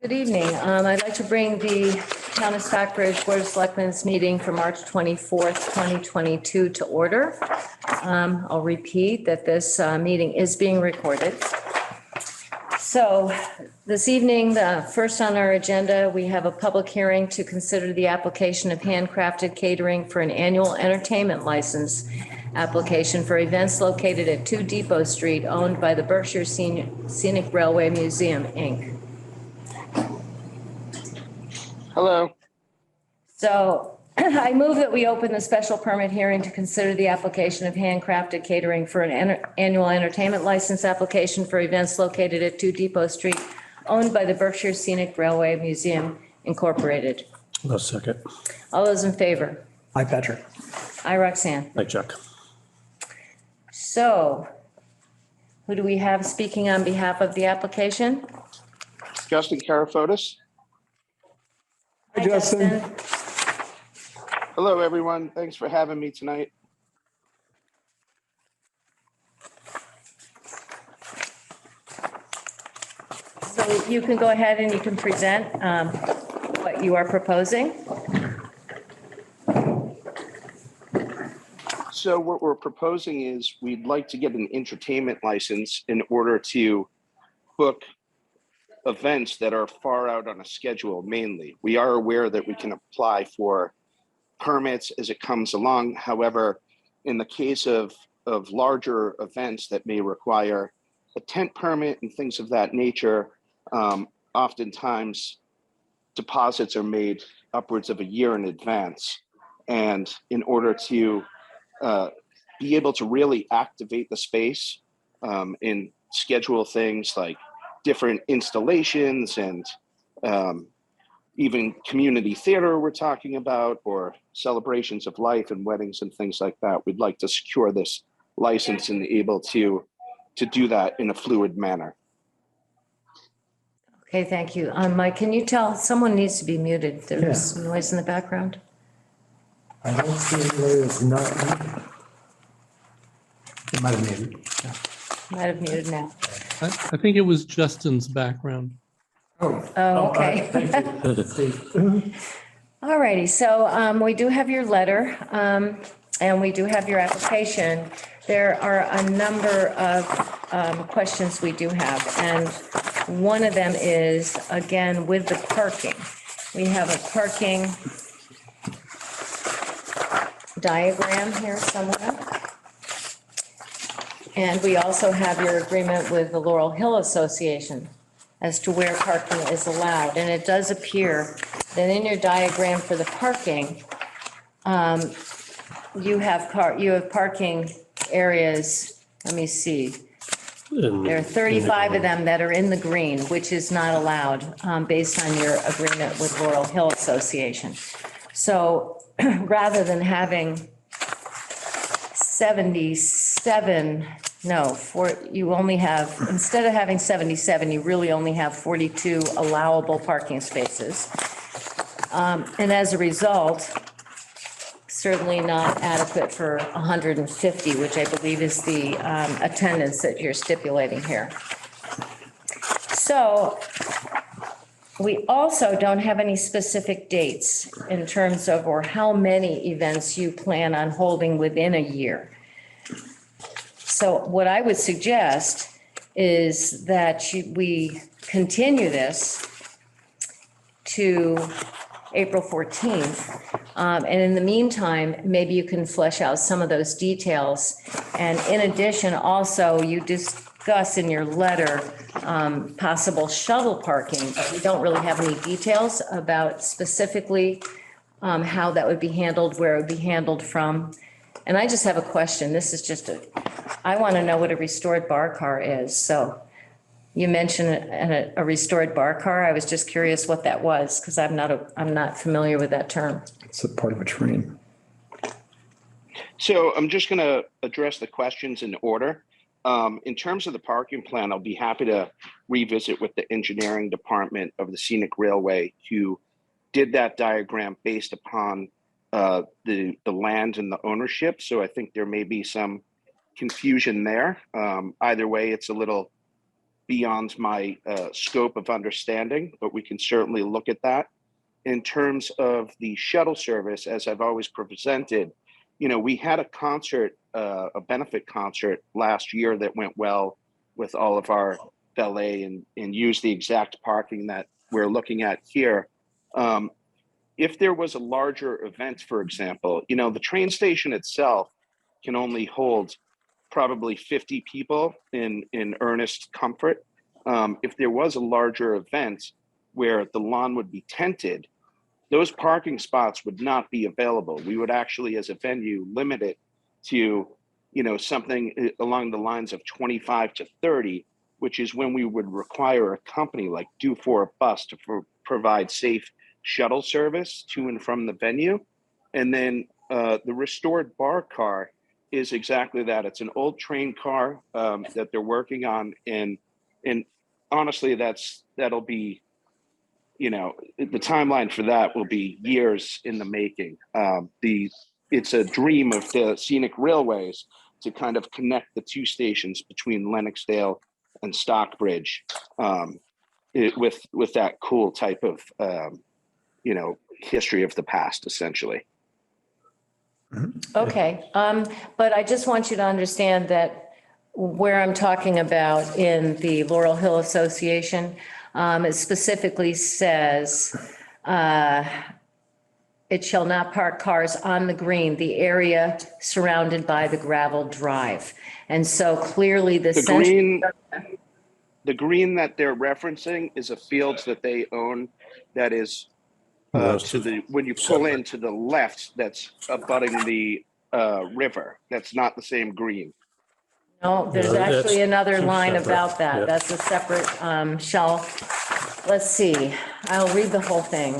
Good evening. I'd like to bring the Town of Stockbridge Board of Selectmen's meeting for March 24th, 2022 to order. I'll repeat that this meeting is being recorded. So this evening, first on our agenda, we have a public hearing to consider the application of handcrafted catering for an annual entertainment license application for events located at 2 Depot Street, owned by the Berkshire Scenic Railway Museum, Inc. Hello. So I move that we open the special permit hearing to consider the application of handcrafted catering for an annual entertainment license application for events located at 2 Depot Street, owned by the Berkshire Scenic Railway Museum, Incorporated. No second. All those in favor? Hi, Patrick. Aye, Roxanne. Hi, Chuck. So who do we have speaking on behalf of the application? Justin Karafotis. Hi, Justin. Hello, everyone. Thanks for having me tonight. So you can go ahead and you can present what you are proposing. So what we're proposing is we'd like to get an entertainment license in order to book events that are far out on a schedule mainly. We are aware that we can apply for permits as it comes along. However, in the case of larger events that may require a tent permit and things of that nature, oftentimes deposits are made upwards of a year in advance. And in order to be able to really activate the space and schedule things like different installations and even community theater we're talking about, or celebrations of life and weddings and things like that. We'd like to secure this license and be able to do that in a fluid manner. Okay, thank you. Mike, can you tell, someone needs to be muted. There's some noise in the background. I don't see anybody that's not muted. It might have muted. Yeah. Might have muted now. I think it was Justin's background. Oh, okay. Thank you, Steve. All righty, so we do have your letter and we do have your application. There are a number of questions we do have, and one of them is, again, with the parking. We have a parking diagram here somewhere. And we also have your agreement with the Laurel Hill Association as to where parking is allowed. And it does appear that in your diagram for the parking, you have parking areas. Let me see. There are 35 of them that are in the green, which is not allowed based on your agreement with Laurel Hill Association. So rather than having 77, you only have, instead of having 77, you really only have 42 allowable parking spaces. And as a result, certainly not adequate for 150, which I believe is the attendance that you're stipulating here. So we also don't have any specific dates in terms of, or how many events you plan on holding within a year. So what I would suggest is that we continue this to April 14th. And in the meantime, maybe you can flesh out some of those details. And in addition, also, you discuss in your letter possible shuttle parking, but we don't really have any details about specifically how that would be handled, where it would be handled from. And I just have a question. This is just I want to know what a restored bar car is. So you mentioned a restored bar car. I was just curious what that was, because I'm not familiar with that term. It's a part of a train. So I'm just going to address the questions in order. In terms of the parking plan, I'll be happy to revisit with the engineering department of the Scenic Railway, who did that diagram based upon the land and the ownership. So I think there may be some confusion there. Either way, it's a little beyond my scope of understanding, but we can certainly look at that. In terms of the shuttle service, as I've always presented, we had a concert, a benefit concert last year that went well with all of our ballet and used the exact parking that we're looking at here. If there was a larger event, for example, the train station itself can only hold probably 50 people in earnest comfort. If there was a larger event where the lawn would be tented, those parking spots would not be available. We would actually, as a venue, limit it to, something along the lines of 25 to 30, which is when we would require a company like Do For a Bus to provide safe shuttle service to and from the venue. And then the restored bar car is exactly that. It's an old train car that they're working on. And honestly, that'll be, the timeline for that will be years in the making. It's a dream of the scenic railways to kind of connect the two stations between Lennoxdale and Stockbridge with that cool type of, history of the past, essentially. Okay, but I just want you to understand that where I'm talking about in the Laurel Hill Association, it specifically says, it shall not park cars on the green, the area surrounded by the gravel drive. And so clearly the green that they're referencing is a field that they own that is when you pull in to the left, that's abutting the river. That's not the same green. No, there's No, actually that's another two line separate, about that. yeah. That's a separate, let's see, I'll read the whole thing.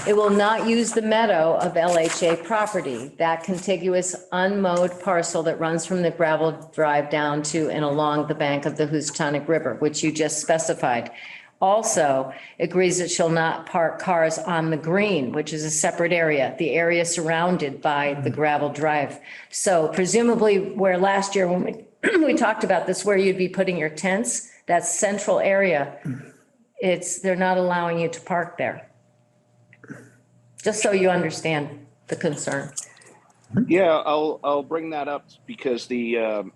It will not use the meadow of LHA property, that contiguous unmowed parcel that runs from the gravel drive down to and along the bank of the Houstonic River, which you just specified. Also agrees it shall not park cars on the green, which is a separate area, the area surrounded by the gravel drive. So presumably where last year when we talked about this, where you'd be putting your tents, that central area, they're not allowing you to park there. Just so you understand the concern. Yeah, I'll bring that up because the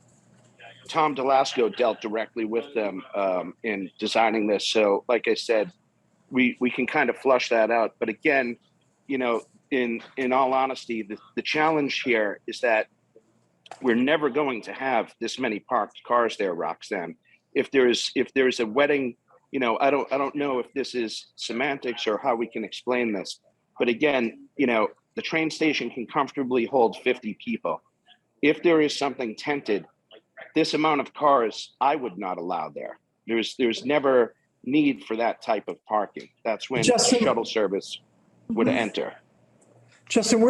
Tom Delasco dealt directly with them in designing this. So like I said, we can kind of flush that out. But again, in all honesty, the challenge here is that we're never going to have this many parked cars there, Roxanne. If there's a wedding, I don't know if this is semantics or how we can explain this. But again, the train station can comfortably hold 50 people. If there is something tented, this amount of cars, I would not allow there. There's never need for that type of parking. That's when Justin, shuttle service would enter. Justin,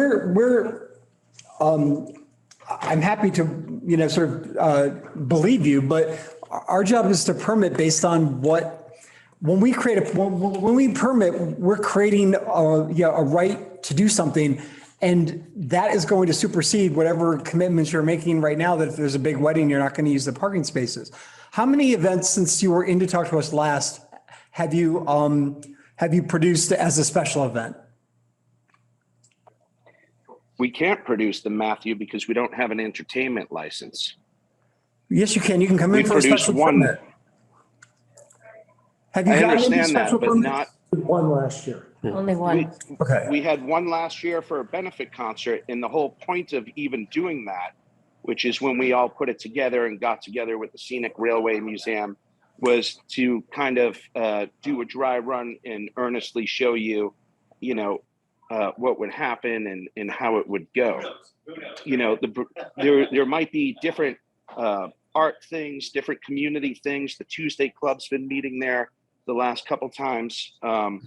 I'm happy to, sort of believe you, but our job is to permit based on when we permit, we're creating a right to do something. And that is going to supersede whatever commitments you're making right now, that if there's a big wedding, you're not going to use the parking spaces. How many events since you were in to talk to us last have you produced as a special event? We can't produce them, Matthew, because we don't have an entertainment license. Yes, you can. You can come in We for a produced special one. permit. Have you I gotten any understand that, special but permits? not. One last year. Only one. Okay. We had one last year for a benefit concert, and the whole point of even doing that, which is when we all put it together and got together with the Scenic Railway Museum, was to kind of do a dry run and earnestly show you, what would happen and how it would go. There might be different art things, different community things. The Tuesday Club's been meeting there the last couple times, so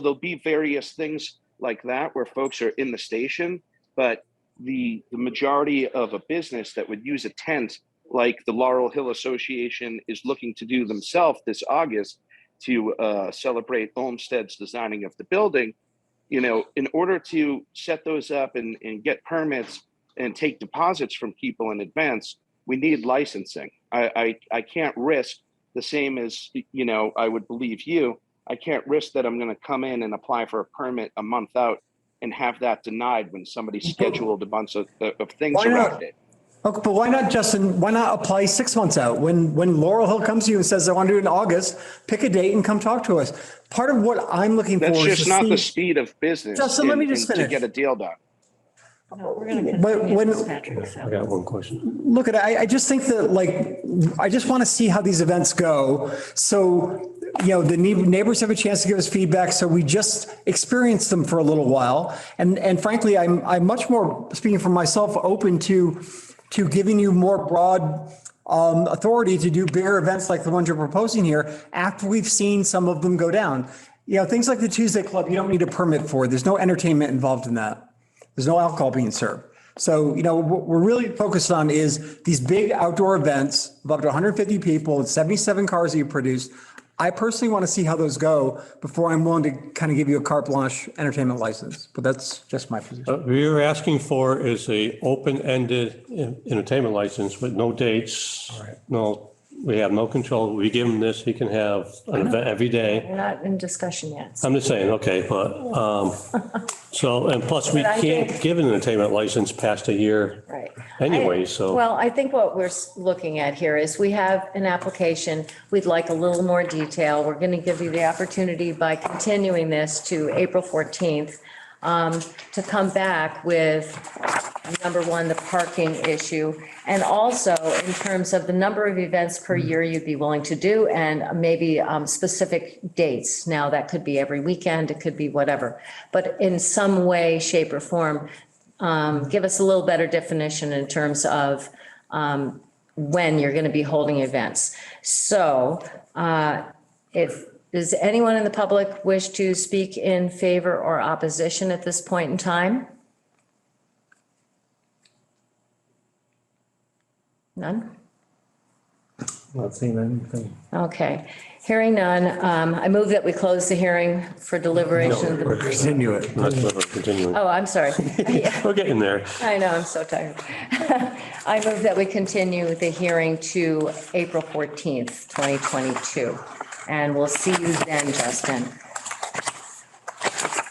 there'll be various things like that where folks are in the station, but the majority of a business that would use a tent like the Laurel Hill Association is looking to do themselves this August to celebrate Olmsted's designing of the building, in order to set those up and get permits and take deposits from people in advance, we need licensing. I can't risk the same as, you know, I would believe you, I can't risk that I'm going to come in and apply for a permit a month out and have that denied when somebody scheduled a bunch of things Why not? around it. Okay, but why not, Justin, why not apply 6 months out? When Laurel Hill comes to you and says, I want to do it in August, pick a date and come talk to us. Part of what I'm looking for That's is just to not the see, speed of business Justin, let me just to finish. get a deal done. No, we're going to When- continue when- this, Patrick. so. I got one question. look at, I just think that like, I just want to see how these events go. So, you know, the neighbors have a chance to give us feedback. So we just experience them for a little while. And frankly, I'm much more, speaking for myself, open to giving you more broad authority to do bigger events like the ones you're proposing here after we've seen some of them go down. You know, things like the Tuesday Club, you don't need a permit for. There's no entertainment involved in that. There's no alcohol being served. So, you know, what we're really focused on is these big outdoor events of up to 150 people and 77 cars that you produce. I personally want to see how those go before I'm willing to kind of give you a carte blanche entertainment license. But that's just my position. What you're asking for is a open-ended entertainment license with no dates. No, we have no control. We give him this, he can have an event every day. We're not in discussion yet. I'm just saying, okay, but, so, and plus we But I can't think- give an entertainment license past a year Right. anyway, so. Well, I think what we're looking at here is we have an application. We'd like a little more detail. We're going to give you the opportunity by continuing this to April 14th to come back with, number one, the parking issue, and also in terms of the number of events per year you'd be willing to do and maybe specific dates. Now, that could be every weekend, it could be whatever. But in some way, shape, or form, give us a little better definition in terms of when you're going to be holding events. So does anyone in the public wish to speak in favor or opposition at this point in time? None? Not seeing anything. Okay. Hearing none, I move that we close the hearing for deliberation. No, we're Continue it. That's what we're continuing. Oh, I'm sorry. Yeah, We're getting there. I know, I'm so tired. I move that we continue the hearing to April 14th, 2022. And we'll see you then, Justin.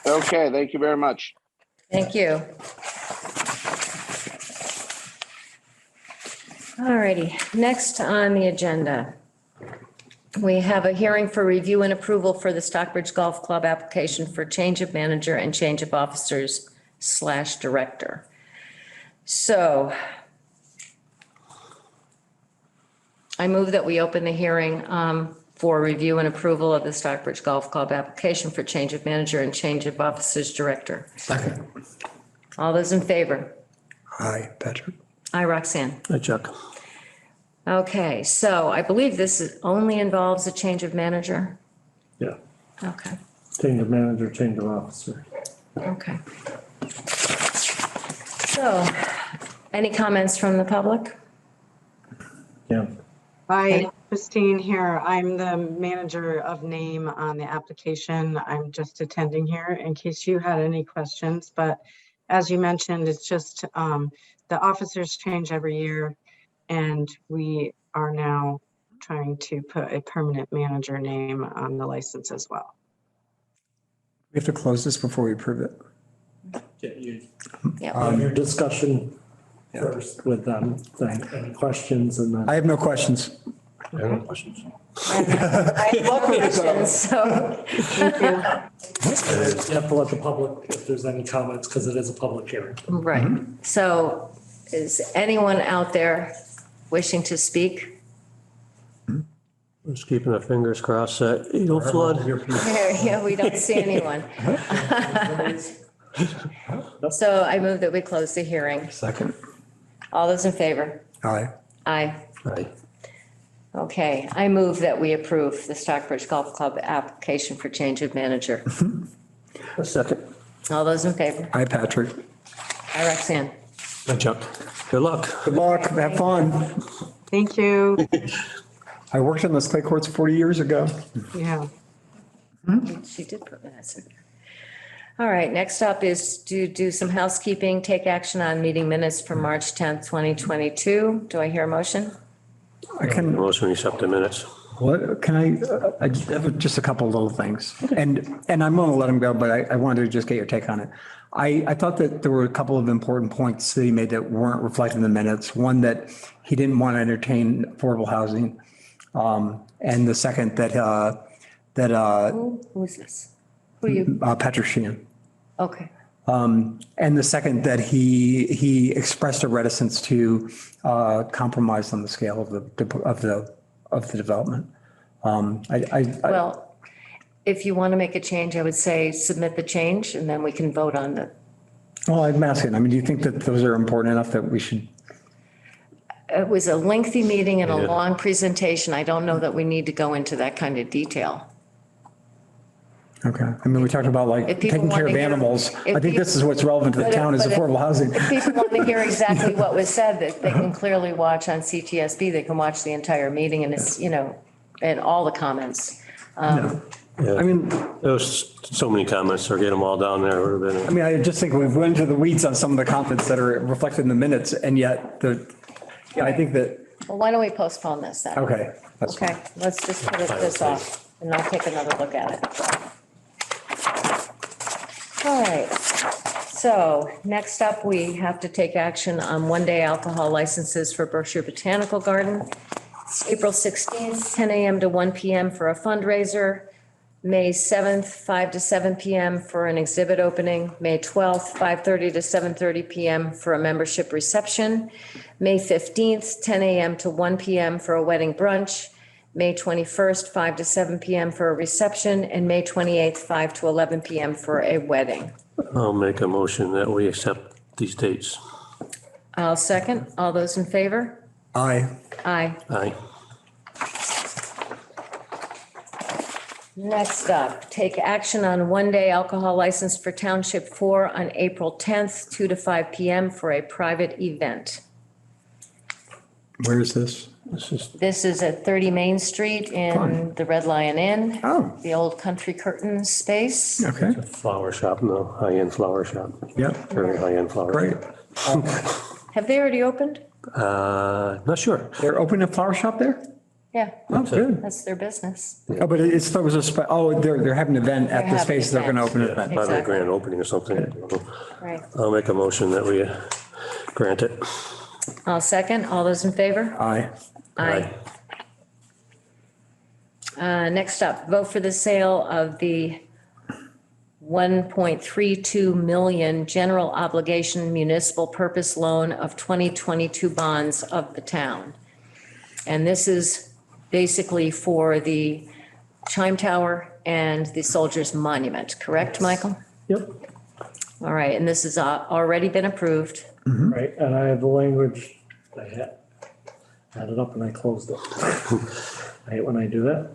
Okay, thank you very much. Thank you. All righty, next on the agenda, we have a hearing for review and approval for the Stockbridge Golf Club application for change of manager and change of officers / director. So I move that we open the hearing for review and approval of the Stockbridge Golf Club application for change of manager and change of officers director. Second. All those in favor? Hi, Patrick. Aye, Roxanne. Hi, Chuck. Okay, so I believe only involves a change of manager? Yeah. Okay, Change of manager, change of officer. okay. So, any comments from the public? Yeah. Hi, Christine here. I'm the manager of name on the application. I'm just attending here in case you had any questions, but as you mentioned, it's just the officers change every year, and we are now trying to put a permanent manager name on the license as well. We have to close this before we approve it. Get you, Yeah, your discussion first with them, then any questions, and I then. have no questions. I have no questions. I have no questions, so, You have to let the public, if there's any comments, because it is a public hearing. right. So is anyone out there wishing to speak? We're just keeping our fingers crossed that you don't flood. Yeah, we don't see anyone. So I move that we close the hearing. Second. All those in favor? Aye. Aye. Right. Okay, I move that we approve the Stockbridge Golf Club application for change of manager. A second. All those in favor? Aye, Patrick. Aye, Roxanne. Hi, Chuck. Good luck. Good luck. Have fun. Thank you. I worked on those clay courts 40 years ago. Yeah. She did put that in. All right, next up is to do some housekeeping, take action on meeting minutes for March 10th, 2022. Do I hear a motion? I can, Motion to accept the minutes. What, can I have just a couple of little things? And I'm going to let him go, but I wanted to just get your take on it. I thought that there were a couple of important points that he made that weren't reflected in the minutes. One, that he didn't want to entertain affordable housing. And the second, Who's this? Who are you? Patrick Sheehan. Okay. And the second, that he expressed a reticence to compromise on the scale of the development. Well, if you want to make a change, I would say submit the change and then we can vote on the, Well, I'm asking, I mean, do you think that those are important enough that we should? it was a lengthy meeting and a Yeah. long presentation. I don't know that we need to go into that kind of detail. Okay, I mean, we talked about like If people taking care want of to hear- animals. if I think this is what's relevant to the But if- town is but if- affordable housing. If people want to hear exactly what was said, that they can clearly watch on CTSB, they can watch the entire meeting and it's, and all the comments. I mean, There was so many comments, so get them all down there. Would have been. I just think we've went into the weeds on some of the comments that are reflected in the minutes, and yet I think that, Well, why don't we postpone this then? okay. That's fine. Okay, let's just put this off and I'll take another look at it. All right, so next up, we have to take action on one-day alcohol licenses for Berkshire Botanical Garden. April 16th, 10 a.m. to 1 p.m. for a fundraiser. May 7th, 5 to 7 p.m. for an exhibit opening. May 12th, 5:30 to 7:30 p.m. for a membership reception. May 15th, 10 a.m. to 1 p.m. for a wedding brunch. May 21st, 5 to 7 p.m. for a reception, and May 28th, 5 to 11 p.m. for a wedding. I'll make a motion that we accept these dates. I'll second. All those in favor? Aye. Aye. Aye. Next up, take action on one-day alcohol license for Township 4 on April 10th, 2 to 5 p.m. for a private event. Where is this? This is at 30 Main Street in Fine. the Red Lion Inn. Oh. The old Country Curtains space. Okay, Flower shop, no, high-end flower shop. yep, Very high-end flower. great. Have they already opened? Not sure. They're opening a flower shop there? Yeah, Oh, good. that's their business. Oh, but it was they're having an event at They're the having space, an they're going to event. open an event. Probably a Exactly. grand opening or something. Right. I'll make a motion that we grant it. I'll second. All those in favor? Aye. Aye. Next up, vote for the sale of the 1.32 million general obligation municipal purpose loan of 2022 bonds of the town. And this is basically for the chime tower and the Soldiers Monument, correct, Michael? Yep, All right, and this has already been approved. right, and I have the language, I had it up and I closed it. I hate when I do that.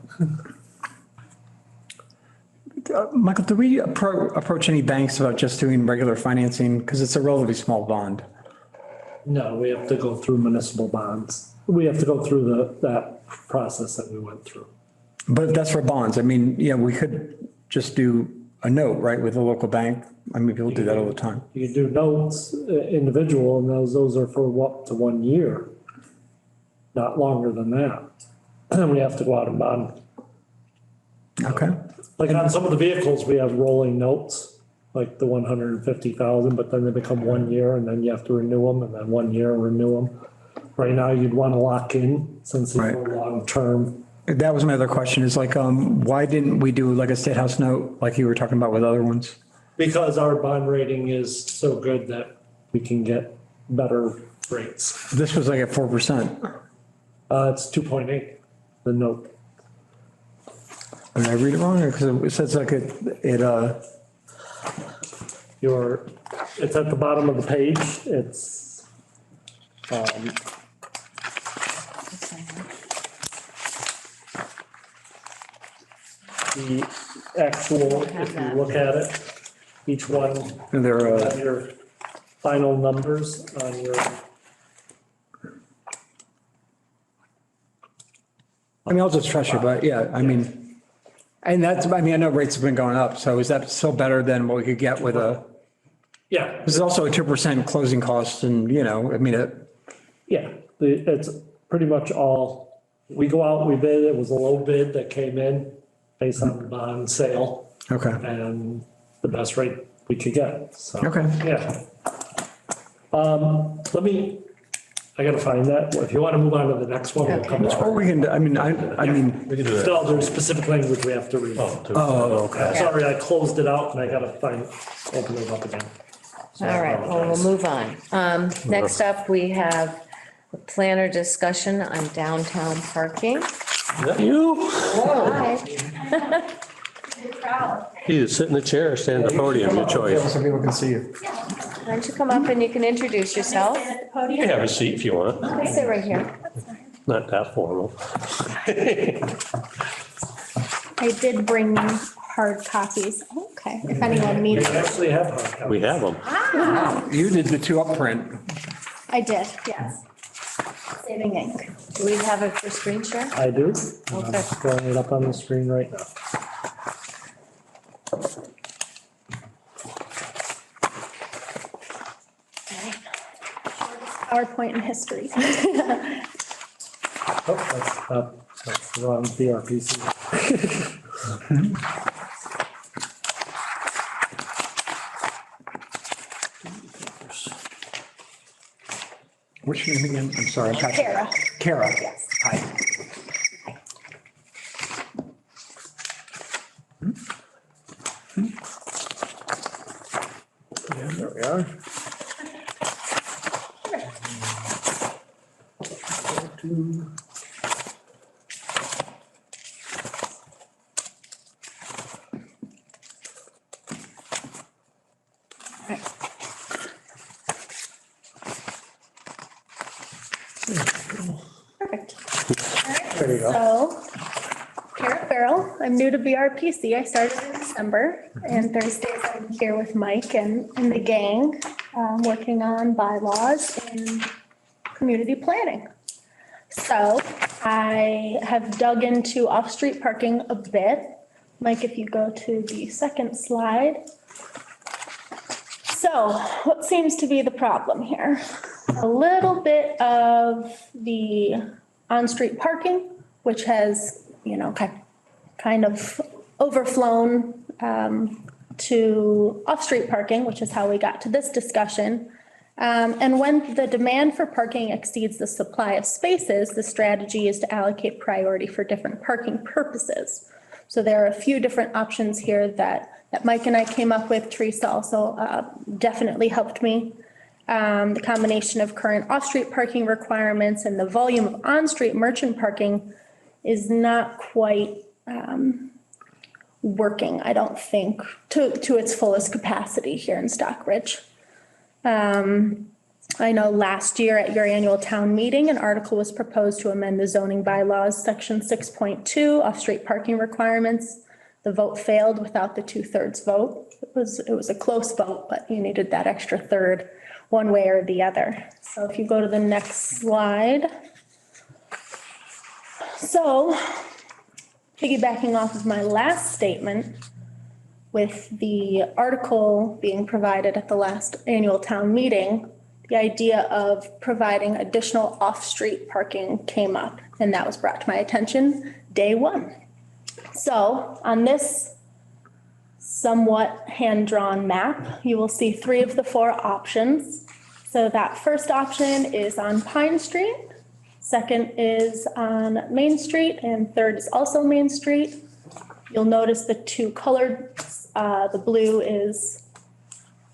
Michael, do we approach any banks about just doing regular financing? Because it's a relatively small bond. No, we have to go through municipal bonds. We have to go through that process that we went through. But that's for bonds. I mean, we could just do a note, right, with a local bank. I mean, people do that all the time. You can do notes, individual, and those are for up to 1 year, not longer than that. And we have to go out and bond. Okay. Like on some of the vehicles, we have rolling notes, like the 150,000, but then they become 1 year and then you have to renew them and then 1 year renew them. Right now, you'd want to lock in since it's a Right. long term. That was my other question is like, why didn't we do like a state house note like you were talking about with other ones? Because our bond rating is so good that we can get better rates. This was like at 4%. It's 2.8, the note. Did I read it wrong? Because it says like it's It's at the bottom of the page. It's, the actual, if you look at it, each one they're, have your final numbers on your, I mean, I'll just trust you, but yeah, I mean, and that's, I mean, I know rates have been going up. So is that still better than what we could get with yeah, this is also a 2% closing cost and, I mean, yeah. It's pretty much all we go out, we bid, it was a low bid that came in based on the bond sale Okay. and the best rate we could get, so. Okay. Yeah. I gotta find that. If you want to move on to the next one, we'll come back. Or we can, I mean, We can do that. Still, there's specific language we have to read. oh, okay. Sorry, I closed it out and I gotta open it up again. So I All right, well, we'll apologize. move on. Next up, we have a planner discussion on downtown parking. You, Hi. either sit in the chair or stand at the podium, your choice. So people can see you. Why don't you come up and you can introduce yourself? You can have a seat if you want, I'll sit right here. not that formal. I did bring hard copies. Okay, if anyone We needs it. actually have hard copies. We have them. You did the 2 up print. I did, yes. Saving ink. Do we have it for screen share? I do. I'm Okay. throwing it up on the screen right now. PowerPoint and history. Oh, that's the wrong BRPC. What's your name again? I'm sorry. I'm Patrick. Kara. Kara. Yes. Hi. Yeah, there we are. Perfect. There you go. So, Kara Farrell, I'm new to BRPC. I started in December, and Thursdays I'm here with Mike and the gang, working on bylaws and community planning. So I have dug into off-street parking a bit. Mike, if you go to the second slide. So what seems to be the problem here? A little bit of the on-street parking, which has, kind of overflown to off-street parking, which is how we got to this discussion. And when the demand for parking exceeds the supply of spaces, the strategy is to allocate priority for different parking purposes. So there are a few different options here that Mike and I came up with. Teresa also definitely helped me. The combination of current off-street parking requirements and the volume of on-street merchant parking is not quite working, I don't think, to its fullest capacity here in Stockbridge. I know last year at your annual town meeting, an article was proposed to amend the zoning bylaws, section 6.2, off-street parking requirements. The vote failed without the 2/3 vote. It was a close vote, but you needed that extra third one way or the other. So if you go to the next slide. So piggybacking off of my last statement, with the article being provided at the last annual town meeting, the idea of providing additional off-street parking came up, and that was brought to my attention day one. So on this somewhat hand-drawn map, you will see 3 of the 4 options. So that first option is on Pine Street, second is on Main Street, and third is also Main Street. You'll notice the 2 colored, the blue is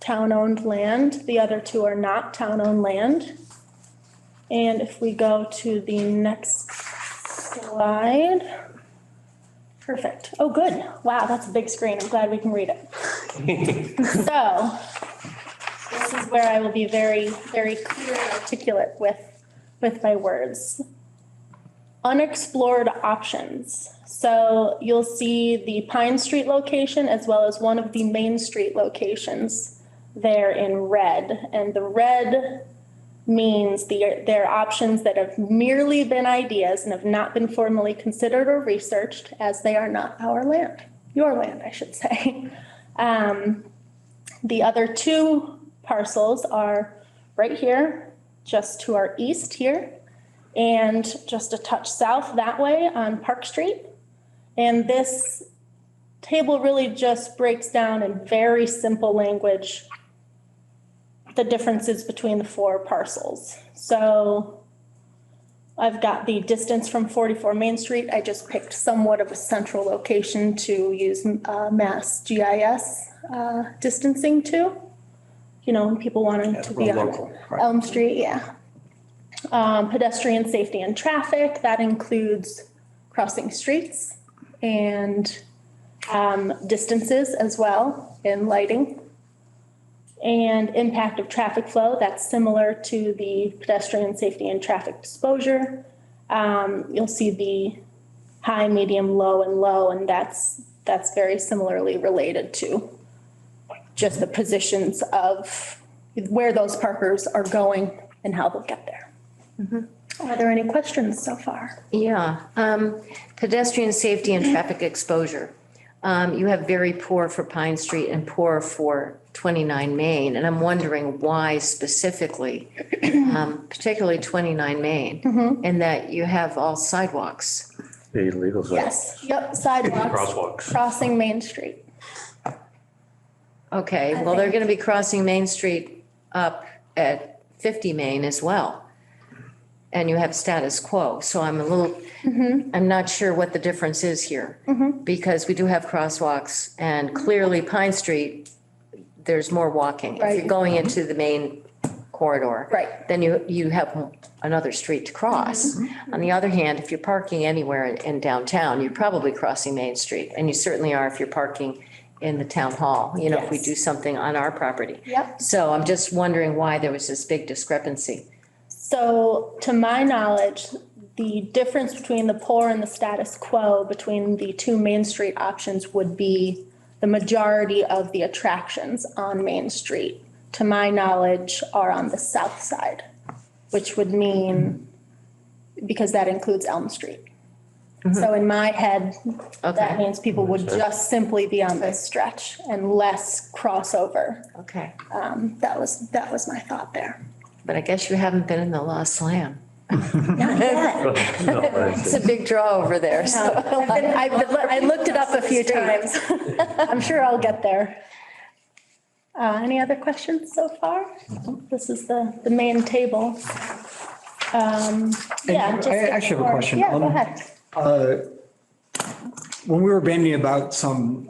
town-owned land. The other 2 are not town-owned land. And if we go to the next slide. Perfect. Oh, good. Wow, that's a big screen. I'm glad we can read it. So this is where I will be very, very clear and articulate with my words. Unexplored options. So you'll see the Pine Street location as well as one of the Main Street locations there in red. And the red means they're options that have merely been ideas and have not been formally considered or researched, as they are not our land, your land, I should say. The other 2 parcels are right here, just to our east here, and just a touch south that way on Park Street. And this table really just breaks down in very simple language the differences between the 4 parcels. So I've got the distance from 44 Main Street. I just picked somewhat of a central location to use Mass GIS distancing to. You know, when people wanted to be on local, right. Elm Street, yeah. Pedestrian safety and traffic, that includes crossing streets and distances as well in lighting. And impact of traffic flow, that's similar to the pedestrian safety and traffic exposure. You'll see the high, medium, low, and low, and that's very similarly related to just the positions of where those parkers are going and how they'll get there. Are there any questions so far? Yeah, pedestrian safety and traffic exposure. You have very poor for Pine Street and poor for 29 Main, and I'm wondering why specifically, particularly 29 Main, and that you have all sidewalks. The illegal zone. Yes, yep, sidewalks, Crosswalks. crossing Main Street. Okay, well, they're going to be crossing Main Street up at 50 Main as well. And you have status quo, so I'm a little, I'm not sure what the difference is here. Because we do have crosswalks, and clearly Pine Street, there's more walking. If you're Right. going into the main corridor. Right. Then you have another street to cross. On the other hand, if you're parking anywhere in downtown, you're probably crossing Main Street. And you certainly are if you're parking in the town hall, you know, if we Yes. do something on our property. Yep. So I'm just wondering why there was this big discrepancy. So to my knowledge, the difference between the poor and the status quo between the 2 Main Street options would be the majority of the attractions on Main Street, to my knowledge, are on the south side, which would mean, because that includes Elm Street. So in my head, that Okay. means people would just simply be on this stretch and less crossover. Okay, That was my thought there. but I guess you haven't been in the Lost Land. Not yet. It's a big draw over there, so. I looked it up a few times. I'm sure I'll get there. Any other questions so far? This is the main table. Yeah. just I actually have a question. Yeah, go ahead. When we were bandying about some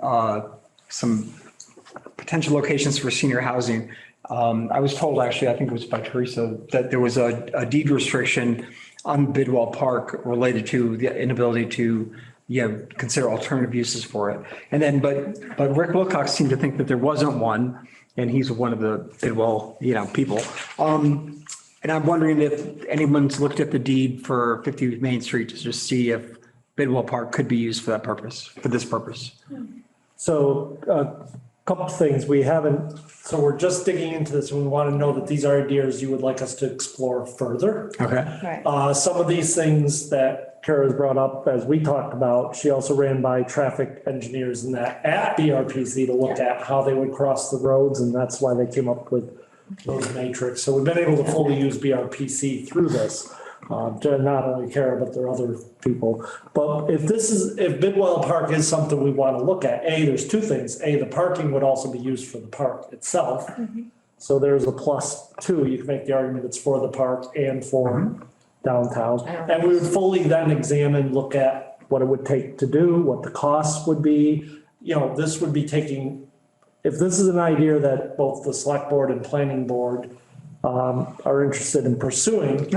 potential locations for senior housing, I was told, actually, I think it was by Teresa, that there was a deed restriction on Bidwell Park related to the inability to, consider alternative uses for it. And then, but Rick Wilcox seemed to think that there wasn't one, and he's one of the Bidwell, people. And I'm wondering if anyone's looked at the deed for 50 Main Street to just see if Bidwell Park could be used for that purpose, for this purpose. So a couple of things we haven't, so we're just digging into this and we want to know that these are ideas you would like us to explore further. Okay. Right. Some of these things that Kara's brought up, as we talked about, she also ran by traffic engineers and that at BRPC to look at how they would cross the roads, and that's why they came up with road matrix. So we've been able to fully use BRPC through this. Not only Kara, but there are other people. But if Bidwell Park is something we want to look at, there's two things. The parking would also be used for the park itself. So there's a +2. You can make the argument it's for the park and for downtown. And we would fully then examine, look at what it would take to do, what the costs would be. This would be taking, if this is an idea that both the select board and planning board are interested in pursuing,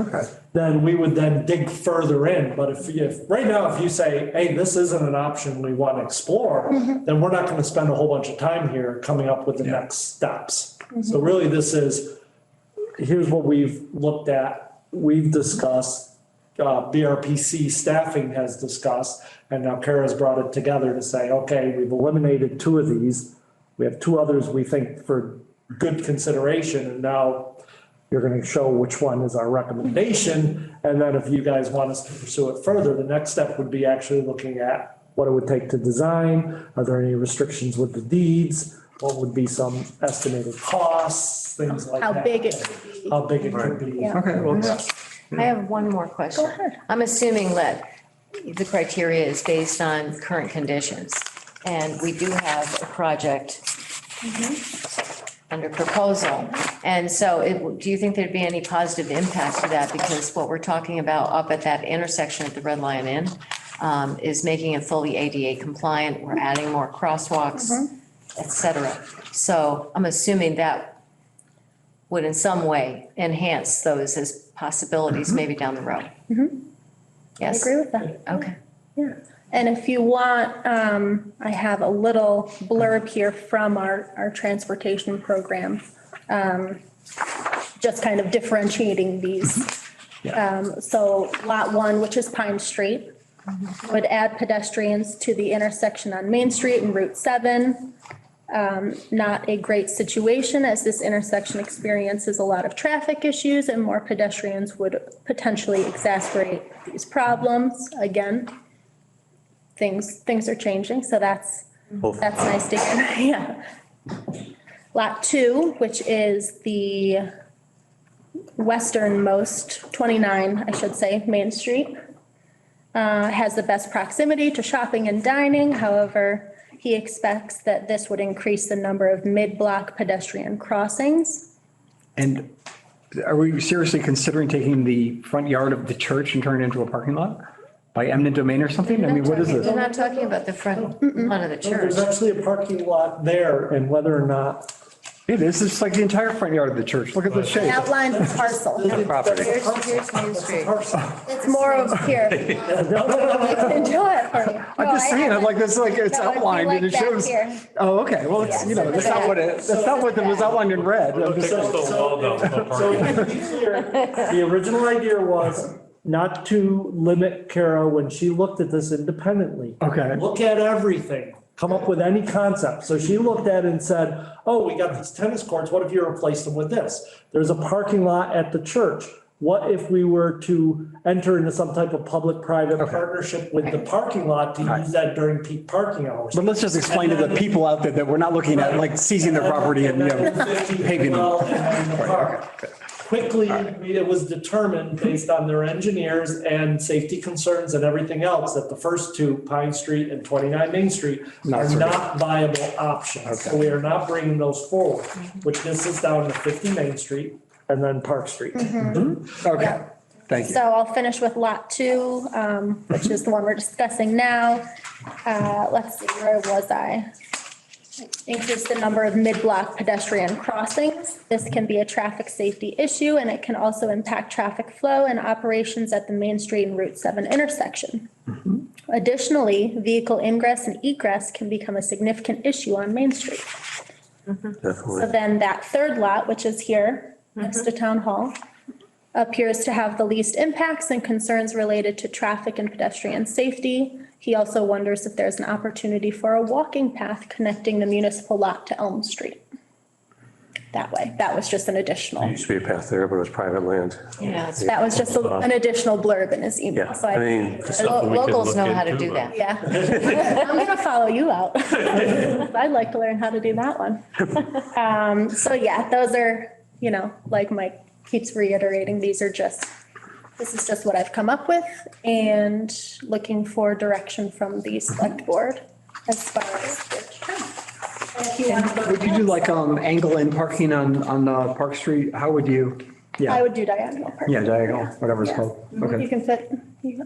then we would then dig further in. But if right now, if you say, hey, this isn't an option we want to explore, then we're not going to spend a whole bunch of time here coming up with the next steps. So really here's what we've looked at, we've discussed, BRPC staffing has discussed, and now Kara's brought it together to say, okay, we've eliminated 2 of these. We have 2 others we think for good consideration, and now you're going to show which one is our recommendation. And then if you guys want us to pursue it further, the next step would be actually looking at what it would take to design. Are there any restrictions with the deeds? What would be some estimated costs, things like that. How big it could be. How big it could be. Yeah. Okay, well, I have one more question. Go ahead. I'm assuming that the criteria is based on current conditions. And we do have a project under proposal. And so do you think there'd be any positive impact to that? Because what we're talking about up at that intersection at the Red Lion Inn is making it fully ADA compliant. We're adding more crosswalks, et cetera. So I'm assuming that would in some way enhance those as possibilities maybe down the road. I Yes? agree with that. Okay. Yeah. And if you want, I have a little blurb here from our transportation program. Just kind of differentiating these. So lot 1, which is Pine Street, would add pedestrians to the intersection on Main Street and Route 7. Not a great situation, as this intersection experiences a lot of traffic issues and more pedestrians would potentially exacerbate these problems. Again, things are changing, so that's nice to hear. Yeah. Lot 2, which is the westernmost, 29, I should say, Main Street, has the best proximity to shopping and dining. However, he expects that this would increase the number of mid-block pedestrian crossings. And are we seriously considering taking the front yard of the church and turning it into a parking lot by eminent domain or something? I mean, what is We're this? not talking about the front lawn of the church. There's actually a parking lot there, and whether or not. It is, it's like the entire front yard of the church. Look at the shape. Outline the parcel. Here's Main Street. It's more of here. Enjoy it for me. I'm just saying, I'm like, this, like, it's No, it'd be outlined and it like back shows. here. Oh, okay, well, it's, you know, that's not what it, that's not what was outlined in red. I'm just saying. So to be clear, the original idea was not to limit Kara when she looked at this independently. Okay. Look at everything, come up with any concept. So she looked at it and said, oh, we got these tennis courts, what if you replace them with this? There's a parking lot at the church. What if we were to enter into some type of public-private partnership with the parking lot to use that during peak parking hours? But let's just explain to the people out there that we're not looking at like seizing their property and, you know, paving them. Quickly, it was determined based on their engineers and safety concerns and everything else that the first two, Pine Street and 29 Main Street, are not viable options. So we are not bringing those forward, which gets us down to 50 Main Street and then Park Street. Okay, thank you. So I'll finish with lot 2, which is the one we're discussing now. Let's see, where was I? Increase the number of mid-block pedestrian crossings. This can be a traffic safety issue, and it can also impact traffic flow and operations at the Main Street and Route 7 intersection. Additionally, vehicle ingress and egress can become a significant issue on Main Street. So then that third lot, which is here next to Town Hall, appears to have the least impacts and concerns related to traffic and pedestrian safety. He also wonders if there's an opportunity for a walking path connecting the municipal lot to Elm Street. That way, that was just an additional, There used to be a path there, but it was private land. Yeah, that was just an additional blurb in his email. Yeah, So I mean. it's something we could locals look know how to into, do but- that. Yeah. I'm gonna follow you out. I'd like to learn how to do that one. So yeah, those are, you know, like Mike keeps reiterating, this is just what I've come up with and looking for direction from the select board as far as which. If you want to- Would you do like, angle in parking on Park Street? How would you? I Yeah, would do diagonal parking. yeah, diagonal, whatever it's Yeah. called. You Okay. can fit,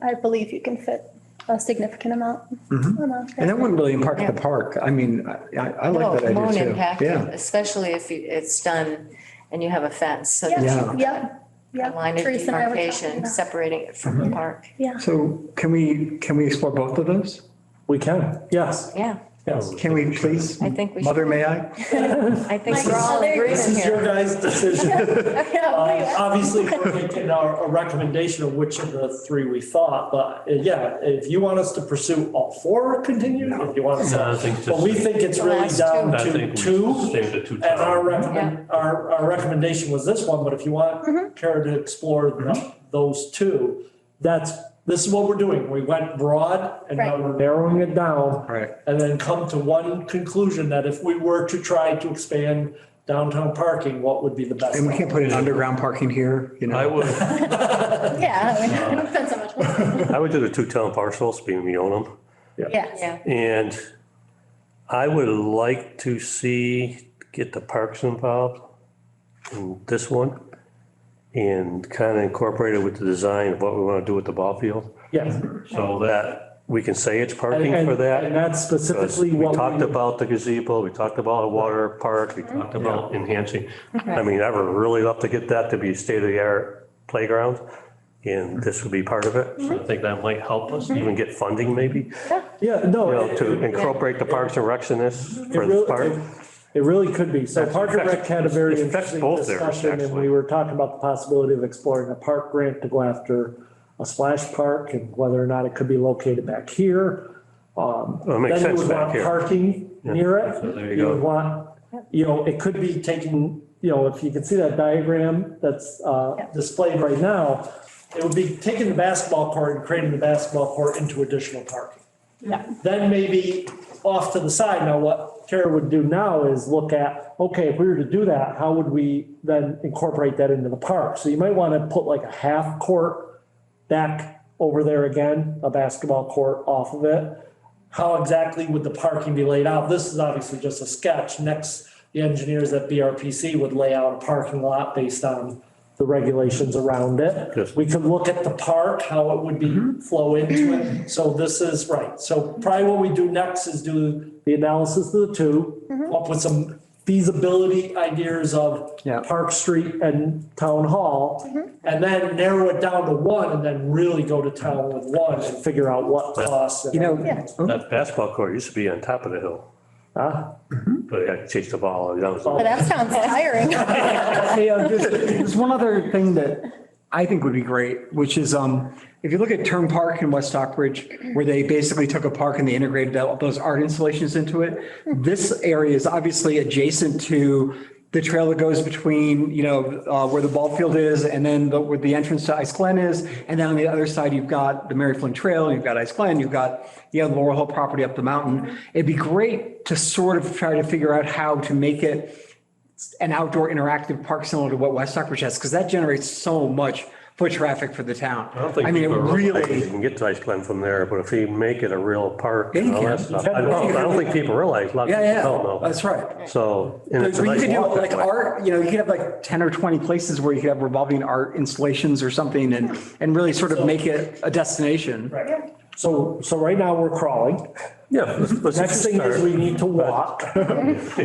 I believe you can fit a significant amount. And that wouldn't really impact the park. I mean, I No, like that it won't idea too. impact it, Yeah. especially if it's done and you have a fence. So Yeah, there's yep, a yep. line of Teresa and I were talking demarcation about- separating it from the park. Yeah. So can we explore both of those? We can, yes, Yeah, yes. Can we please? I think we should. Mother, may I? I think we're all in This agreement is your here. guys' decision. Obviously, we're making a recommendation of which of the three we thought, but yeah, if you want us to pursue all four continue, if you want us No, I to. think just- But we think it's The really last down I to think we two. stay with the two. And our Yeah. our recommendation was this one, but if you want Kara to explore those two, this is what we're doing. We went broad and now Right. we're narrowing it down. Right. And then come to one conclusion that if we were to try to expand downtown parking, what would be the best? And we can't put in underground parking here, you know? I would, Yeah, I mean, it depends how much money. I would do the 2 town parcels, being we own them. Yes. Yeah. And I would like to get the parks involved in this one and kind of incorporate it with the design of what we want to do with the ball field. Yes. So that we can say it's parking And- for that. and that's Because specifically we what talked about the gazebo, we talked about a water park, we talked about enhancing. I mean, I would really love to get that to be state-of-the-art playground, and this would be part of it. So I think that might help us even get funding maybe, Yeah, no. you know, to incorporate the Parks and Recs in this for this part. It really could be. So Park and Rec had a very It affects interesting both areas, discussion, and actually. we were talking about the possibility of exploring a park grant to go after a splash park and whether or not it could be located back here. Well, it makes Then you sense would back want here. parking near it. So there you go. would want, you know, it could be taking, you know, if you can see that diagram that's displayed right now, it would be taking the basketball court and creating the basketball court into additional parking. Yeah. Then maybe off to the side, now what Kara would do now is look at, okay, if we were to do that, how would we then incorporate that into the park? So you might want to put like a half court back over there again, a basketball court off of it. How exactly would the parking be laid out? This is obviously just a sketch. Next, the engineers at BRPC would lay out a parking lot based on the regulations around it. Yes. We could look at the park, how it would be flow into it. So this is right. So probably what we do next is do the analysis of the two, come up with some feasibility ideas of Yeah. Park Street and Town Hall, and then narrow it down to one, and then really go to town with one and figure out what costs. and You know, everything. That basketball court used to be on top of the hill, Huh? but I chased the ball. But that sounds tiring. Hey, there's one other thing that I think would be great, which is, if you look at Turn Park in West Stockbridge, where they basically took a park and they integrated those art installations into it. This area is obviously adjacent to the trail that goes between, you know, where the ball field is and then where the entrance to Ice Glen is. And then on the other side, you've got the Mary Flynn Trail, you've got Ice Glen, you've got, Laurel Hill property up the mountain. It'd be great to sort of try to figure out how to make it an outdoor interactive park similar to what West Stockbridge has, because that generates so much foot traffic for the town. I don't think I mean, it people realize you really, can get to Ice Glen from there, but if you make it a real park Yeah, and you all that can. stuff, I don't think people realize, a lot of yeah, people don't know. that's right. So, and it's a But you nice could do walk like that way. art, you could have like 10 or 20 places where you could have revolving art installations or something and really sort of make it a destination. Right. So right now we're crawling. Yeah. let's Next thing is start. we need to walk.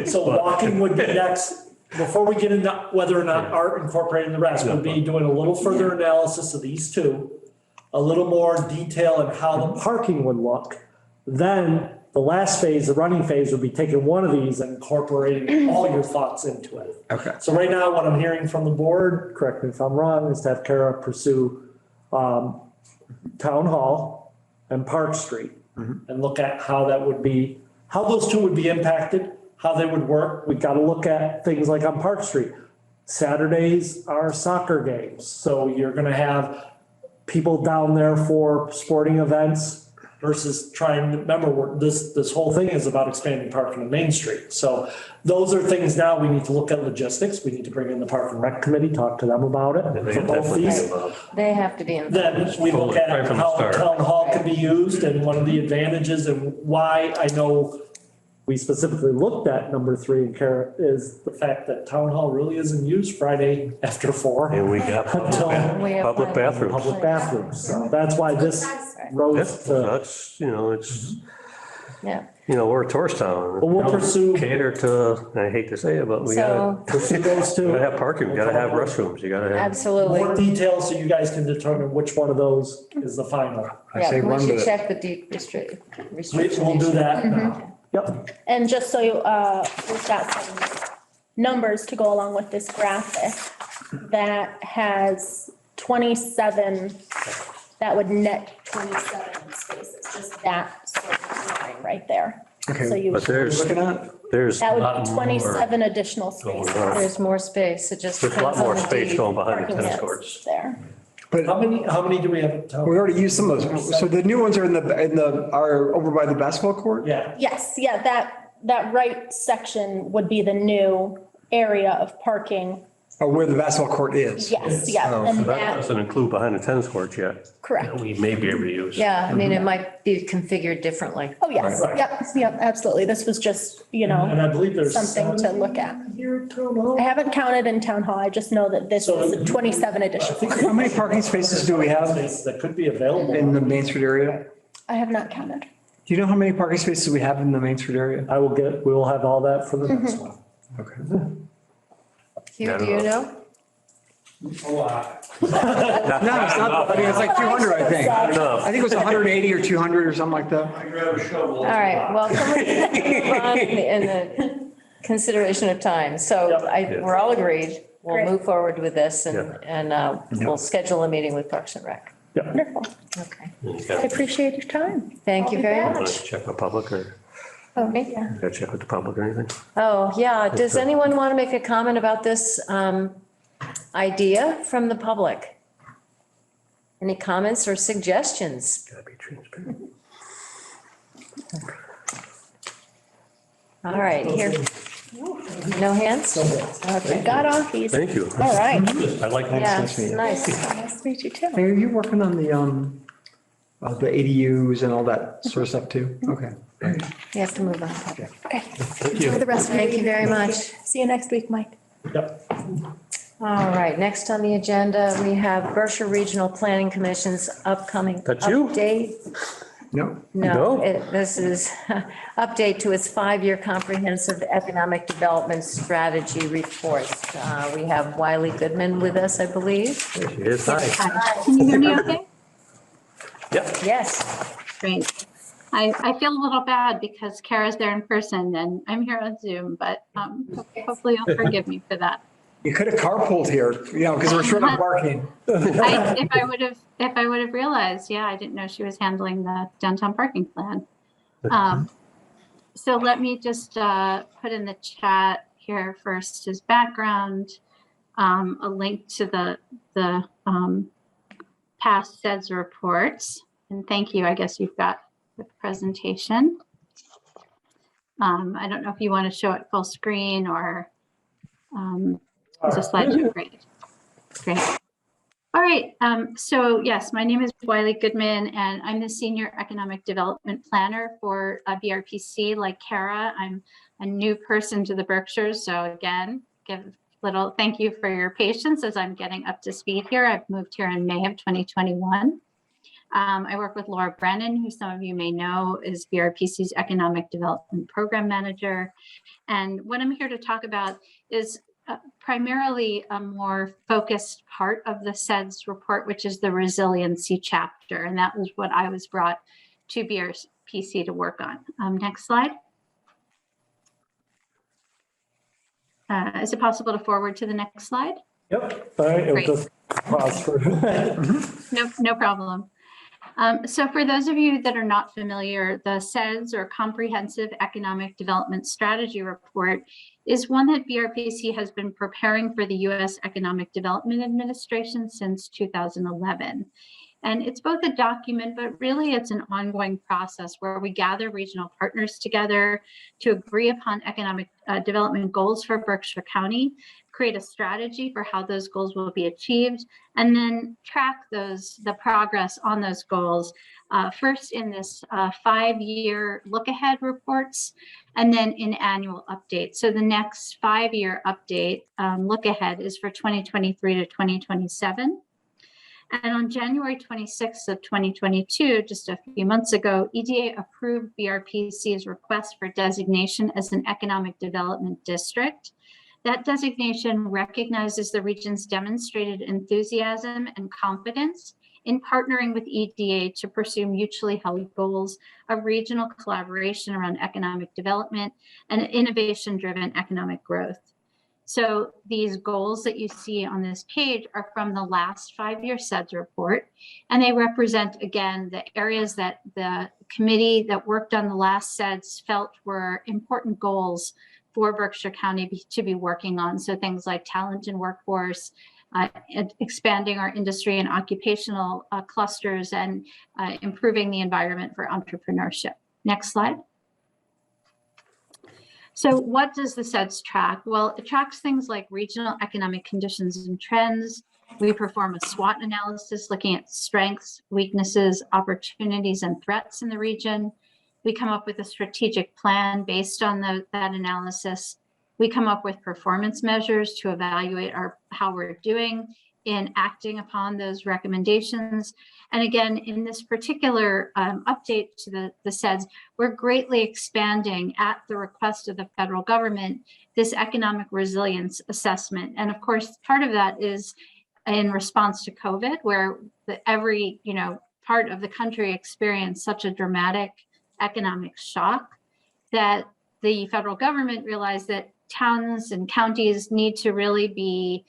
So walking would be next, before we get into whether or not art incorporating the rest, would be doing a little further analysis of these two, a little more detail on how the parking would look. Then the last phase, the running phase, would be taking one of these and incorporating all your thoughts into it. Okay. So right now, what I'm hearing from the board, correct me if I'm wrong, is to have Kara pursue Town Hall and Park Street and look at how that would be, how those two would be impacted, how they would work. We got to look at things like on Park Street. Saturdays are soccer games. So you're going to have people down there for sporting events versus trying to remember this whole thing is about expanding parking on Main Street. So those are things now we need to look at logistics. We need to bring in the Park and Rec Committee, talk to them about it. They For both definitely these. involved. They have to be involved. Then we look Right at from the how start. Town Hall can be used and one of the advantages and why I know we specifically looked at number 3 in Kara is the fact that Town Hall really isn't used Friday after 4. And we got We have public bathrooms. Public bathrooms. So that's why this rose That's, to, that's, it's, Yeah. we're a tourist town. But we'll pursue- Cater to, I hate to say it, but we gotta, pursue those two. gotta have parking, you gotta have restrooms, you gotta have. Absolutely. More details so you guys can determine which one of those is the final. Yeah, say we run should with it. check the deep restriction. We'll do issue. that now. Yep. And just so we've got some numbers to go along with this graphic that has 27, that would net 27 spaces, just that sort of line right there. Okay. So you, But there's, Looking at, there's a that would lot be more. 27 additional going spaces. on. There's more space. It just There's a lot depends on more the space deed. going behind the Parking tennis is courts. there. but How many do we have in town? we already used some of those. So the new ones are are over by the basketball court? Yeah. Yes, yeah, that right section would be the new area of parking. Where the basketball court is. Yes, yeah, Oh, and That that, doesn't include behind the tennis courts yet. correct. That we may be able to use. Yeah, I mean, it might be configured differently. Oh, yes, yep, absolutely. This was just, And I believe there's something to look at. here at Town Hall. I haven't counted in town hall. I just know that this is a 27 edition. How many parking spaces do we have Spaces that could be available. in the Main Street area? I have not counted. Do you know how many parking spaces we have in the Main Street area? We will have all that for the next one. Okay. Hugh, do you know? No, it's not, I mean, it's like 200, I think. Enough. I think it was 180 or 200 or something like that. All right, well, can we move on in the consideration of time? So we're all agreed. We'll Great. move forward with this Yeah. and we'll schedule a meeting with Parks and Rec. Wonderful. Okay, I appreciate your time. thank you very Want much. to check with public or, Okay. gotta check with the public or anything? Oh, yeah. Does anyone want to make a comment about this idea from the public? Any comments or suggestions? Gotta be transparent. All right, here. No hands? Okay. Got off easy. Thank you. All right. I like Yeah, that. nice. Nice to meet you too. Hey, are you working on the ADUs and all that sort of stuff too? Okay. You have to move on. Okay. Thank Enjoy you. the rest of your Thank you very much. See you next week, Mike. Yep. All right, next on the agenda, we have Berkshire Regional Planning Commission's upcoming That's you? update. No, No, No. this is update to its 5-year comprehensive economic development strategy report. We have Wiley Goodman with us, I believe. There she is. Hi. Hi, can you hear me okay? Yep. Yes, Great. I feel a little bad because Kara's there in person and I'm here on Zoom, but hopefully you'll forgive me for that. you could have carpooled here, because we're short on parking. If I would have realized, yeah, I didn't know she was handling the downtown parking plan. So let me just put in the chat here first his background, a link to the past SEDS reports. And thank you. I guess you've got the presentation. I don't know if you want to show it full screen or it's a slideshow. Great. Great. All right. So yes, my name is Wiley Goodman and I'm the Senior Economic Development Planner for BRPC. Like Kara, I'm a new person to the Berkshires. So again, thank you for your patience as I'm getting up to speed here. I've moved here in May of 2021. I work with Laura Brennan, who some of you may know is BRPC's Economic Development Program Manager. And what I'm here to talk about is primarily a more focused part of the SEDS report, which is the resiliency chapter. And that was what I was brought to BRPC to work on. Next slide. Is it possible to forward to the next slide? Yep. All right. Great. It'll just pause for. No problem. So for those of you that are not familiar, the SEDS or Comprehensive Economic Development Strategy Report is one that BRPC has been preparing for the U.S. Economic Development Administration since 2011. And it's both a document, but really it's an ongoing process where we gather regional partners together to agree upon economic development goals for Berkshire County, create a strategy for how those goals will be achieved, and then track the progress on those goals, first in this 5-year look ahead reports, and then in annual updates. So the next 5-year update look ahead is for 2023 to 2027. And on January 26th of 2022, just a few months ago, EDA approved BRPC's request for designation as an economic development district. That designation recognizes the region's demonstrated enthusiasm and confidence in partnering with EDA to pursue mutually held goals of regional collaboration around economic development and innovation-driven economic growth. So these goals that you see on this page are from the last 5-year SEDS report, and they represent, again, the areas that the committee that worked on the last SEDS felt were important goals for Berkshire County to be working on. So things like talent and workforce, expanding our industry and occupational clusters, and improving the environment for entrepreneurship. Next slide. So what does the SEDS track? Well, it tracks things like regional economic conditions and trends. We perform a SWOT analysis looking at strengths, weaknesses, opportunities, and threats in the region. We come up with a strategic plan based on that analysis. We come up with performance measures to evaluate how we're doing in acting upon those recommendations. And again, in this particular update to the SEDS, we're greatly expanding at the request of the federal government, this economic resilience assessment. And of course, part of that is in response to COVID, where every part of the country experienced such a dramatic economic shock that the federal government realized that towns and counties need to really be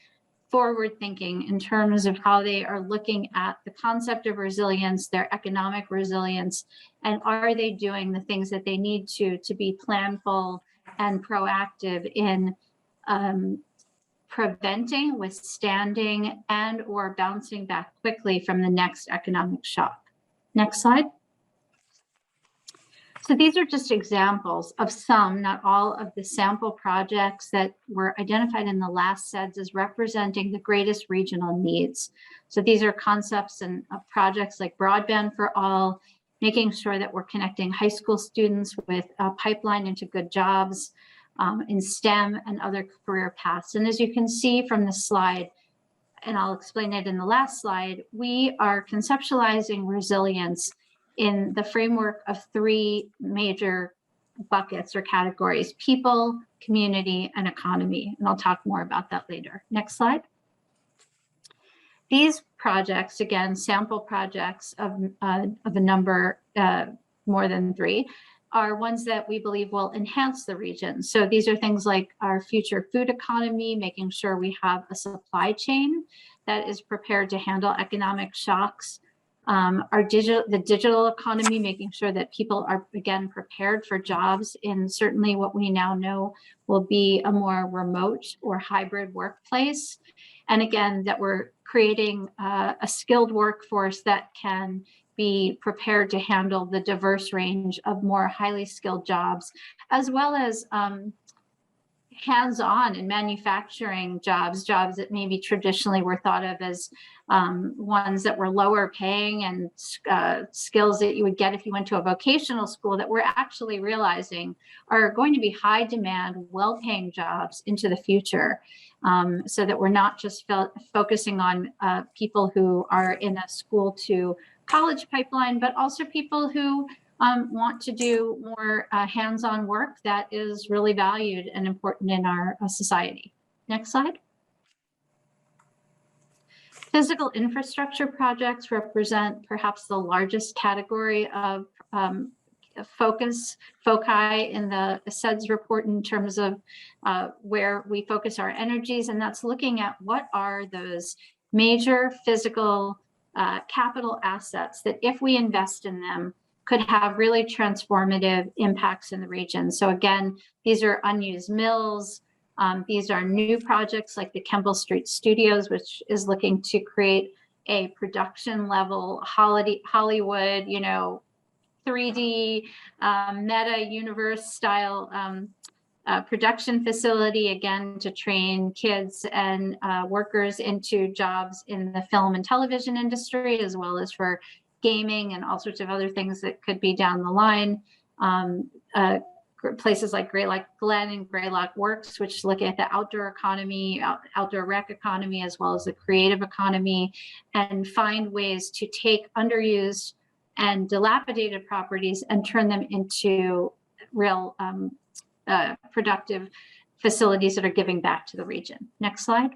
forward thinking in terms of how they are looking at the concept of resilience, their economic resilience, and are they doing the things that they need to be planful and proactive in preventing, withstanding, and or bouncing back quickly from the next economic shock. Next slide. So these are just examples of some, not all, of the sample projects that were identified in the last SEDS as representing the greatest regional needs. So these are concepts and projects like Broadband for All, making sure that we're connecting high school students with a pipeline into good jobs in STEM and other career paths. And as you can see from the slide, and I'll explain it in the last slide, we are conceptualizing resilience in the framework of three major buckets or categories: people, community, and economy. And I'll talk more about that later. Next slide. These projects, again, sample projects of a number more than three, are ones that we believe will enhance the region. So these are things like our future food economy, making sure we have a supply chain that is prepared to handle economic shocks. The digital economy, making sure that people are, again, prepared for jobs in certainly what we now know will be a more remote or hybrid workplace. And again, that we're creating a skilled workforce that can be prepared to handle the diverse range of more highly skilled jobs, as well as hands-on in manufacturing jobs that maybe traditionally were thought of as ones that were lower paying and skills that you would get if you went to a vocational school, that we're actually realizing are going to be high demand, well-paying jobs into the future. So that we're not just focusing on people who are in a school to college pipeline, but also people who want to do more hands-on work that is really valued and important in our society. Next slide. Physical infrastructure projects represent perhaps the largest category of foci in the SEDS report in terms of where we focus our energies, and that's looking at what are those major physical capital assets that, if we invest in them, could have really transformative impacts in the region. So again, these are unused mills. These are new projects like the Kemble Street Studios, which is looking to create a production level Hollywood, 3D meta universe style production facility, again, to train kids and workers into jobs in the film and television industry, as well as for gaming and all sorts of other things that could be down the line. Places like Greylock Glen and Greylock Works, which look at the outdoor economy, outdoor rec economy, as well as the creative economy, and find ways to take underused and dilapidated properties and turn them into real productive facilities that are giving back to the region. Next slide.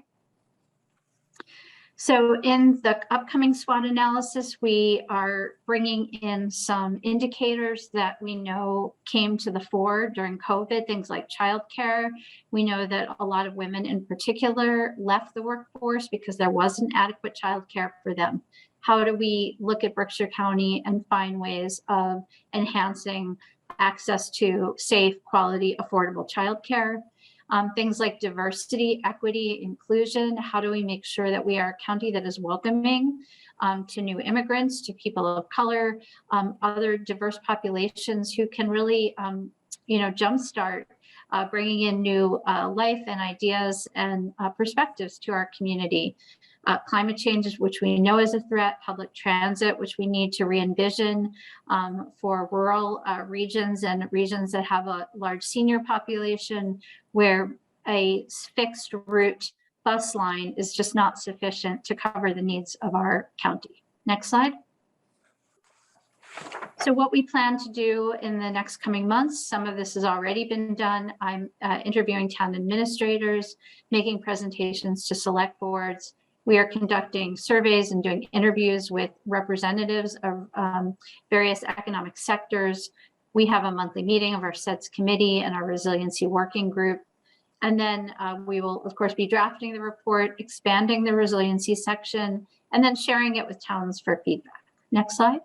So in the upcoming SWOT analysis, we are bringing in some indicators that we know came to the fore during COVID, things like childcare. We know that a lot of women in particular left the workforce because there wasn't adequate childcare for them. How do we look at Berkshire County and find ways of enhancing access to safe, quality, affordable childcare? Things like diversity, equity, inclusion. How do we make sure that we are a county that is welcoming to new immigrants, to people of color, other diverse populations who can really, jumpstart bringing in new life and ideas and perspectives to our community. Climate change, which we know is a threat, public transit, which we need to re-envision for rural regions and regions that have a large senior population, where a fixed route bus line is just not sufficient to cover the needs of our county. Next slide. So what we plan to do in the next coming months, some of this has already been done. I'm interviewing town administrators, making presentations to select boards. We are conducting surveys and doing interviews with representatives of various economic sectors. We have a monthly meeting of our SETS committee and our resiliency working group. And then we will, of course, be drafting the report, expanding the resiliency section, and then sharing it with towns for feedback. Next slide.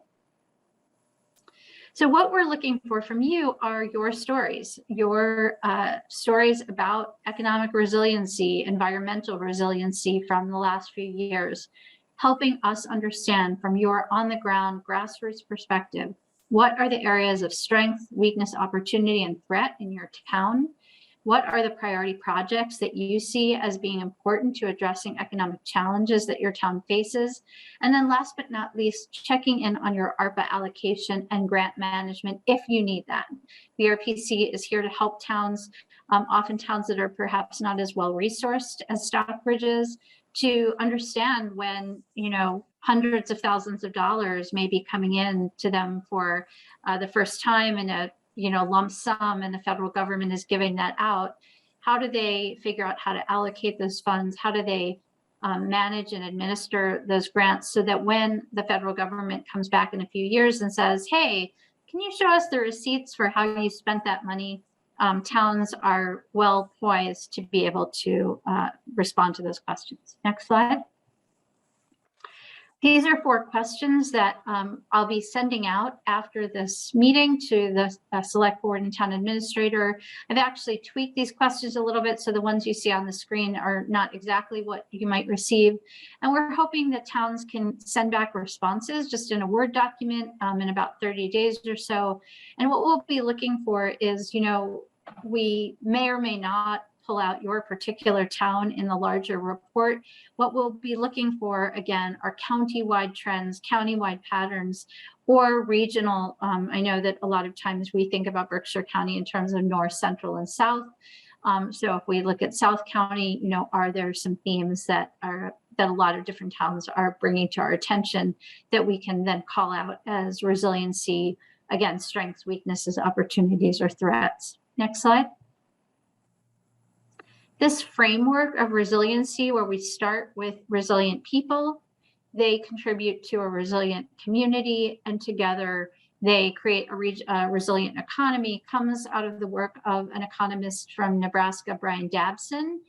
So what we're looking for from you are your stories about economic resiliency, environmental resiliency from the last few years, helping us understand from your on-the-ground grassroots perspective, what are the areas of strength, weakness, opportunity, and threat in your town? What are the priority projects that you see as being important to addressing economic challenges that your town faces? And then last but not least, checking in on your ARPA allocation and grant management if you need that. BRPC is here to help towns, often towns that are perhaps not as well resourced as Stockbridge is, to understand when, hundreds of thousands of dollars may be coming in to them for the first time in a lump sum, and the federal government is giving that out. How do they figure out how to allocate those funds? How do they manage and administer those grants so that when the federal government comes back in a few years and says, hey, can you show us the receipts for how you spent that money? Towns are well poised to be able to respond to those questions. Next slide. These are 4 questions that I'll be sending out after this meeting to the select board and town administrator. I've actually tweaked these questions a little bit, so the ones you see on the screen are not exactly what you might receive. And we're hoping that towns can send back responses just in a Word document in about 30 days or so. And what we'll be looking for is, we may or may not pull out your particular town in the larger report. What we'll be looking for, again, are county-wide trends, county-wide patterns, or regional. I know that a lot of times we think about Berkshire County in terms of north, central, and south. So if we look at South County, are there some themes that a lot of different towns are bringing to our attention that we can then call out as resiliency, again, strengths, weaknesses, opportunities, or threats. Next slide. This framework of resiliency, where we start with resilient people, they contribute to a resilient community, and together they create a resilient economy, comes out of the work of an economist from Nebraska, Brian Dabson.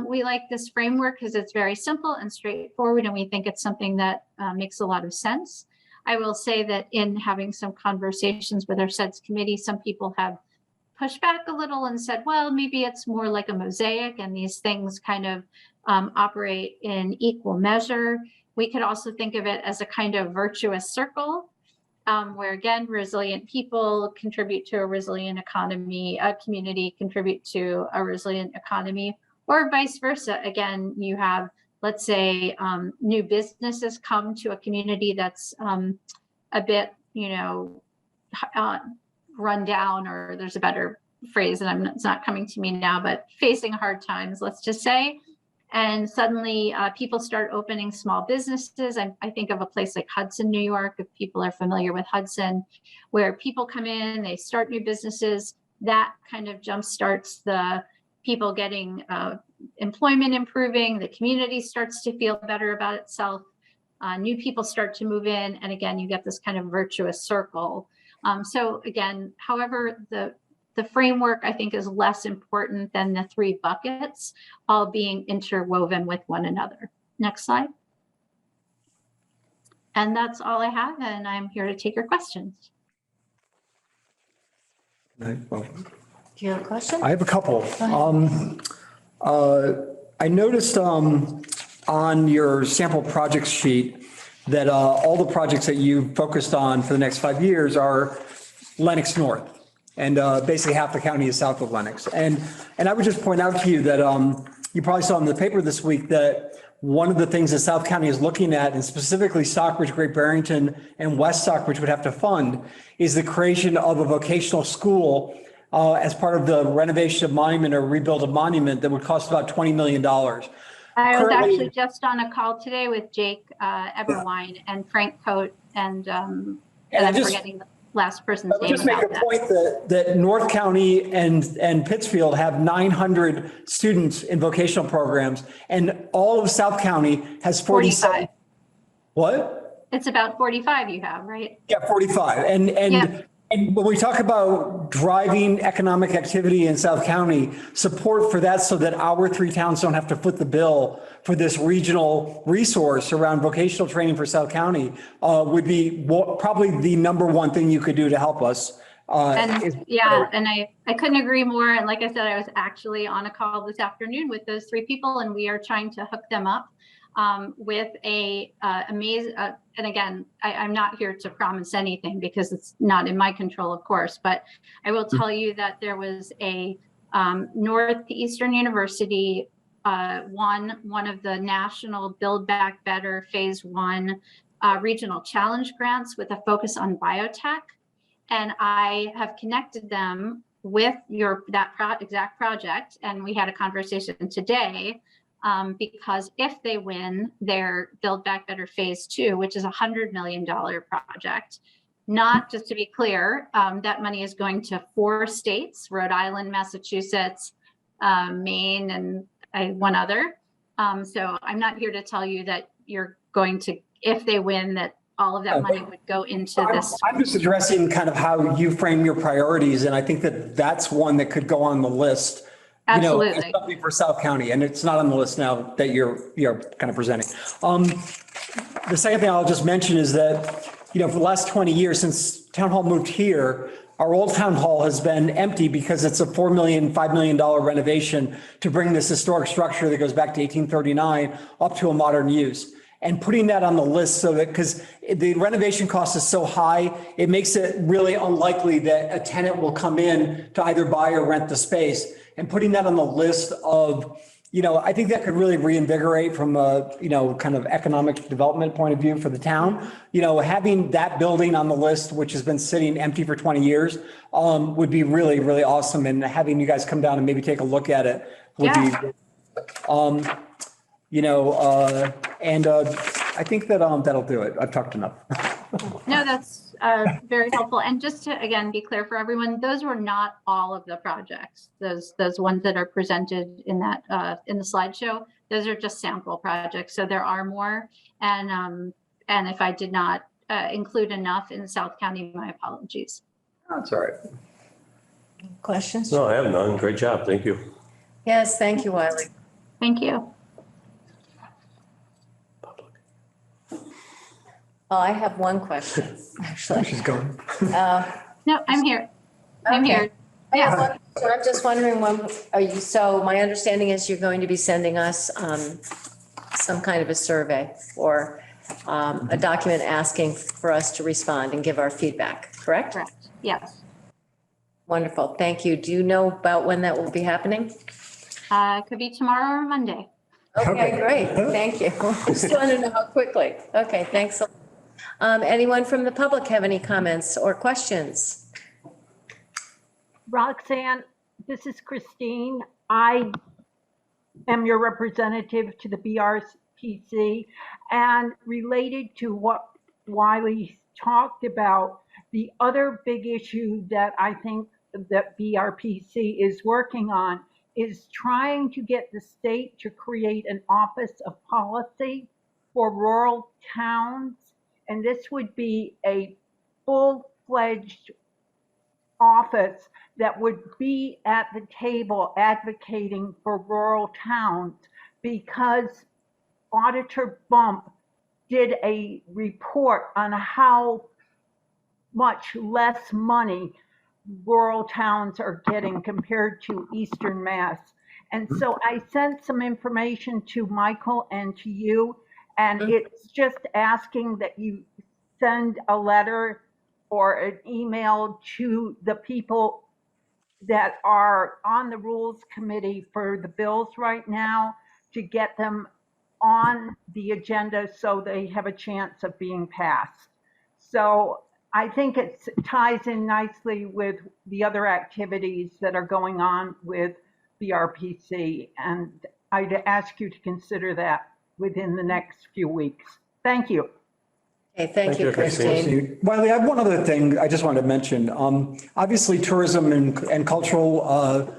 We like this framework because it's very simple and straightforward, and we think it's something that makes a lot of sense. I will say that in having some conversations with our SEDS committee, some people have pushed back a little and said, well, maybe it's more like a mosaic and these things kind of operate in equal measure. We could also think of it as a kind of virtuous circle where, again, resilient people contribute to a resilient economy, a community contribute to a resilient economy, or vice versa. Again, you have, let's say, new businesses come to a community that's a bit, run down, or there's a better phrase, and it's not coming to me now, but facing hard times, let's just say. And suddenly people start opening small businesses. I think of a place like Hudson, New York, if people are familiar with Hudson, where people come in, they start new businesses. That kind of jumpstarts the people getting employment improving, the community starts to feel better about itself. New people start to move in, and again, you get this kind of virtuous circle. So again, however, the framework, I think, is less important than the 3 buckets all being interwoven with one another. Next slide. And that's all I have, and I'm here to take your questions. Well, Do you have a question? I have a couple. I noticed on your sample projects sheet that all the projects that you focused on for the next 5 years are Lennox North. And basically half the county is south of Lenox. And I would just point out to you that you probably saw in the paper this week that one of the things that South County is looking at, and specifically Stockbridge, Great Barrington, and West Stockbridge would have to fund, is the creation of a vocational school as part of the renovation of monument or rebuild of monument that would cost about $20 million. I was Currently- actually just on a call today with Jake Eberwein and Frank Coate and I'm forgetting the last person's name Just make about a that. point that North County and Pittsfield have 900 students in vocational programs, and all of South County has 47. 45. What? It's about 45 you have, right? Yeah, 45. And when we talk about driving economic activity in South County, support for that so that our 3 towns don't have to foot the bill for this regional resource around vocational training for South County would be probably the number one thing you could do to help us. And I couldn't agree more. And like I said, I was actually on a call this afternoon with those 3 people, and we are trying to hook them up with and again, I'm not here to promise anything because it's not in my control, of course, but I will tell you that there was a Northeastern University one of the national Build Back Better Phase 1 regional challenge grants with a focus on biotech. And I have connected them with that exact project. And we had a conversation today because if they win their Build Back Better Phase 2, which is a $100 million project, not just to be clear, that money is going to 4 states, Rhode Island, Massachusetts, Maine, and one other. So I'm not here to tell you that you're going to, if they win, that all of that money would go into this. I'm just addressing kind of how you frame your priorities, and I think that that's one that could go on the list. Absolutely. You know, especially for South County, and it's not on the list now that you're kind of presenting. The second thing I'll just mention is that, for the last 20 years since Town Hall moved here, our old Town Hall has been empty because it's a $4 million, $5 million renovation to bring this historic structure that goes back to 1839 up to a modern use. And putting that on the list so that, because the renovation cost is so high, it makes it really unlikely that a tenant will come in to either buy or rent the space. And putting that on the list of, I think that could really reinvigorate from a, kind of economic development point of view for the town. Having that building on the list, which has been sitting empty for 20 years, would be really, really awesome. And having you guys come down and maybe take a look at it would be, I think that that'll do it. I've talked enough. No, that's very helpful. And just to, again, be clear for everyone, those were not all of the projects. Those ones that are presented in that in the slideshow, those are just sample projects. So there are more. And if I did not include enough in South County, my apologies. That's all right. Questions? No, I have none. Great job. Thank you. Yes, thank you, Wiley. Thank you. Oh, I have one question, actually. She's going. No, I'm here. I'm Okay. here. Yeah. I'm just wondering so my understanding is you're going to be sending us some kind of a survey or a document asking for us to respond and give our feedback, correct? Correct. Yes. Wonderful, thank you. Do you know about when that will be happening? Could be tomorrow or Monday. Okay, great, thank you. Just want to know how quickly. Okay, thanks. Anyone from the public have any comments or questions? Roxanne, this is Christine. I am your representative to the BRPC, and related to what Wiley talked about, the other big issue that I think that BRPC is working on is trying to get the state to create an office of policy for rural towns. And this would be a full-fledged office that would be at the table advocating for rural towns, because Auditor Bump did a report on how much less money rural towns are getting compared to Eastern Mass. And so I sent some information to Michael and to you, and it's just asking that you send a letter or an email to the people that are on the Rules Committee for the bills right now to get them on the agenda so they have a chance of being passed. So I think it ties in nicely with the other activities that are going on with BRPC, and I'd ask you to consider that within the next few weeks. Thank you. Okay, thank you, Christine. Wiley, I have one other thing I just wanted to mention. Obviously, tourism and cultural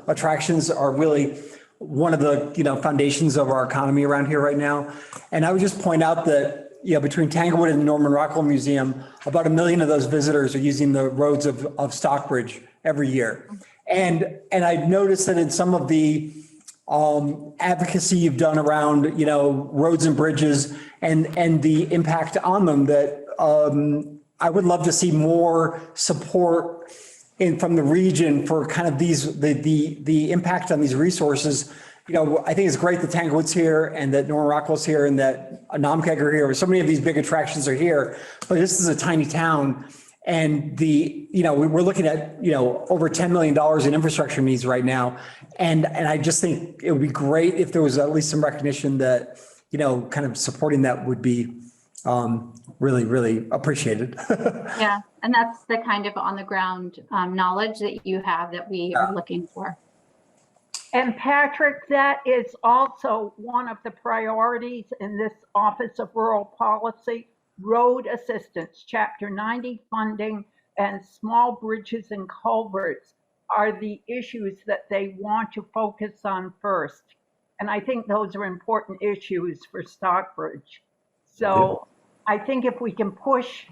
attractions are really one of the, foundations of our economy around here right now. And I would just point out that, between Tanglewood and the Norman Rockwell Museum, about 1 million of those visitors are using the roads of Stockbridge every year. And I've noticed that in some of the advocacy you've done around, roads and bridges and the impact on them, that I would love to see more support from the region for kind of the impact on these resources. I think it's great that Tanglewood's here and that Norman Rockwell's here and that Namkeg are here. So many of these big attractions are here, but this is a tiny town. And we're looking at, over $10 million in infrastructure needs right now. And I just think it would be great if there was at least some recognition that, kind of supporting that would be really, really appreciated. Yeah, and that's the kind of on the ground knowledge that you have that we are looking for. And Patrick, that is also one of the priorities in this Office of Rural Policy. Road assistance, Chapter 90 funding, and small bridges and culverts are the issues that they want to focus on first. And I think those are important issues for Stockbridge. So I think if we can push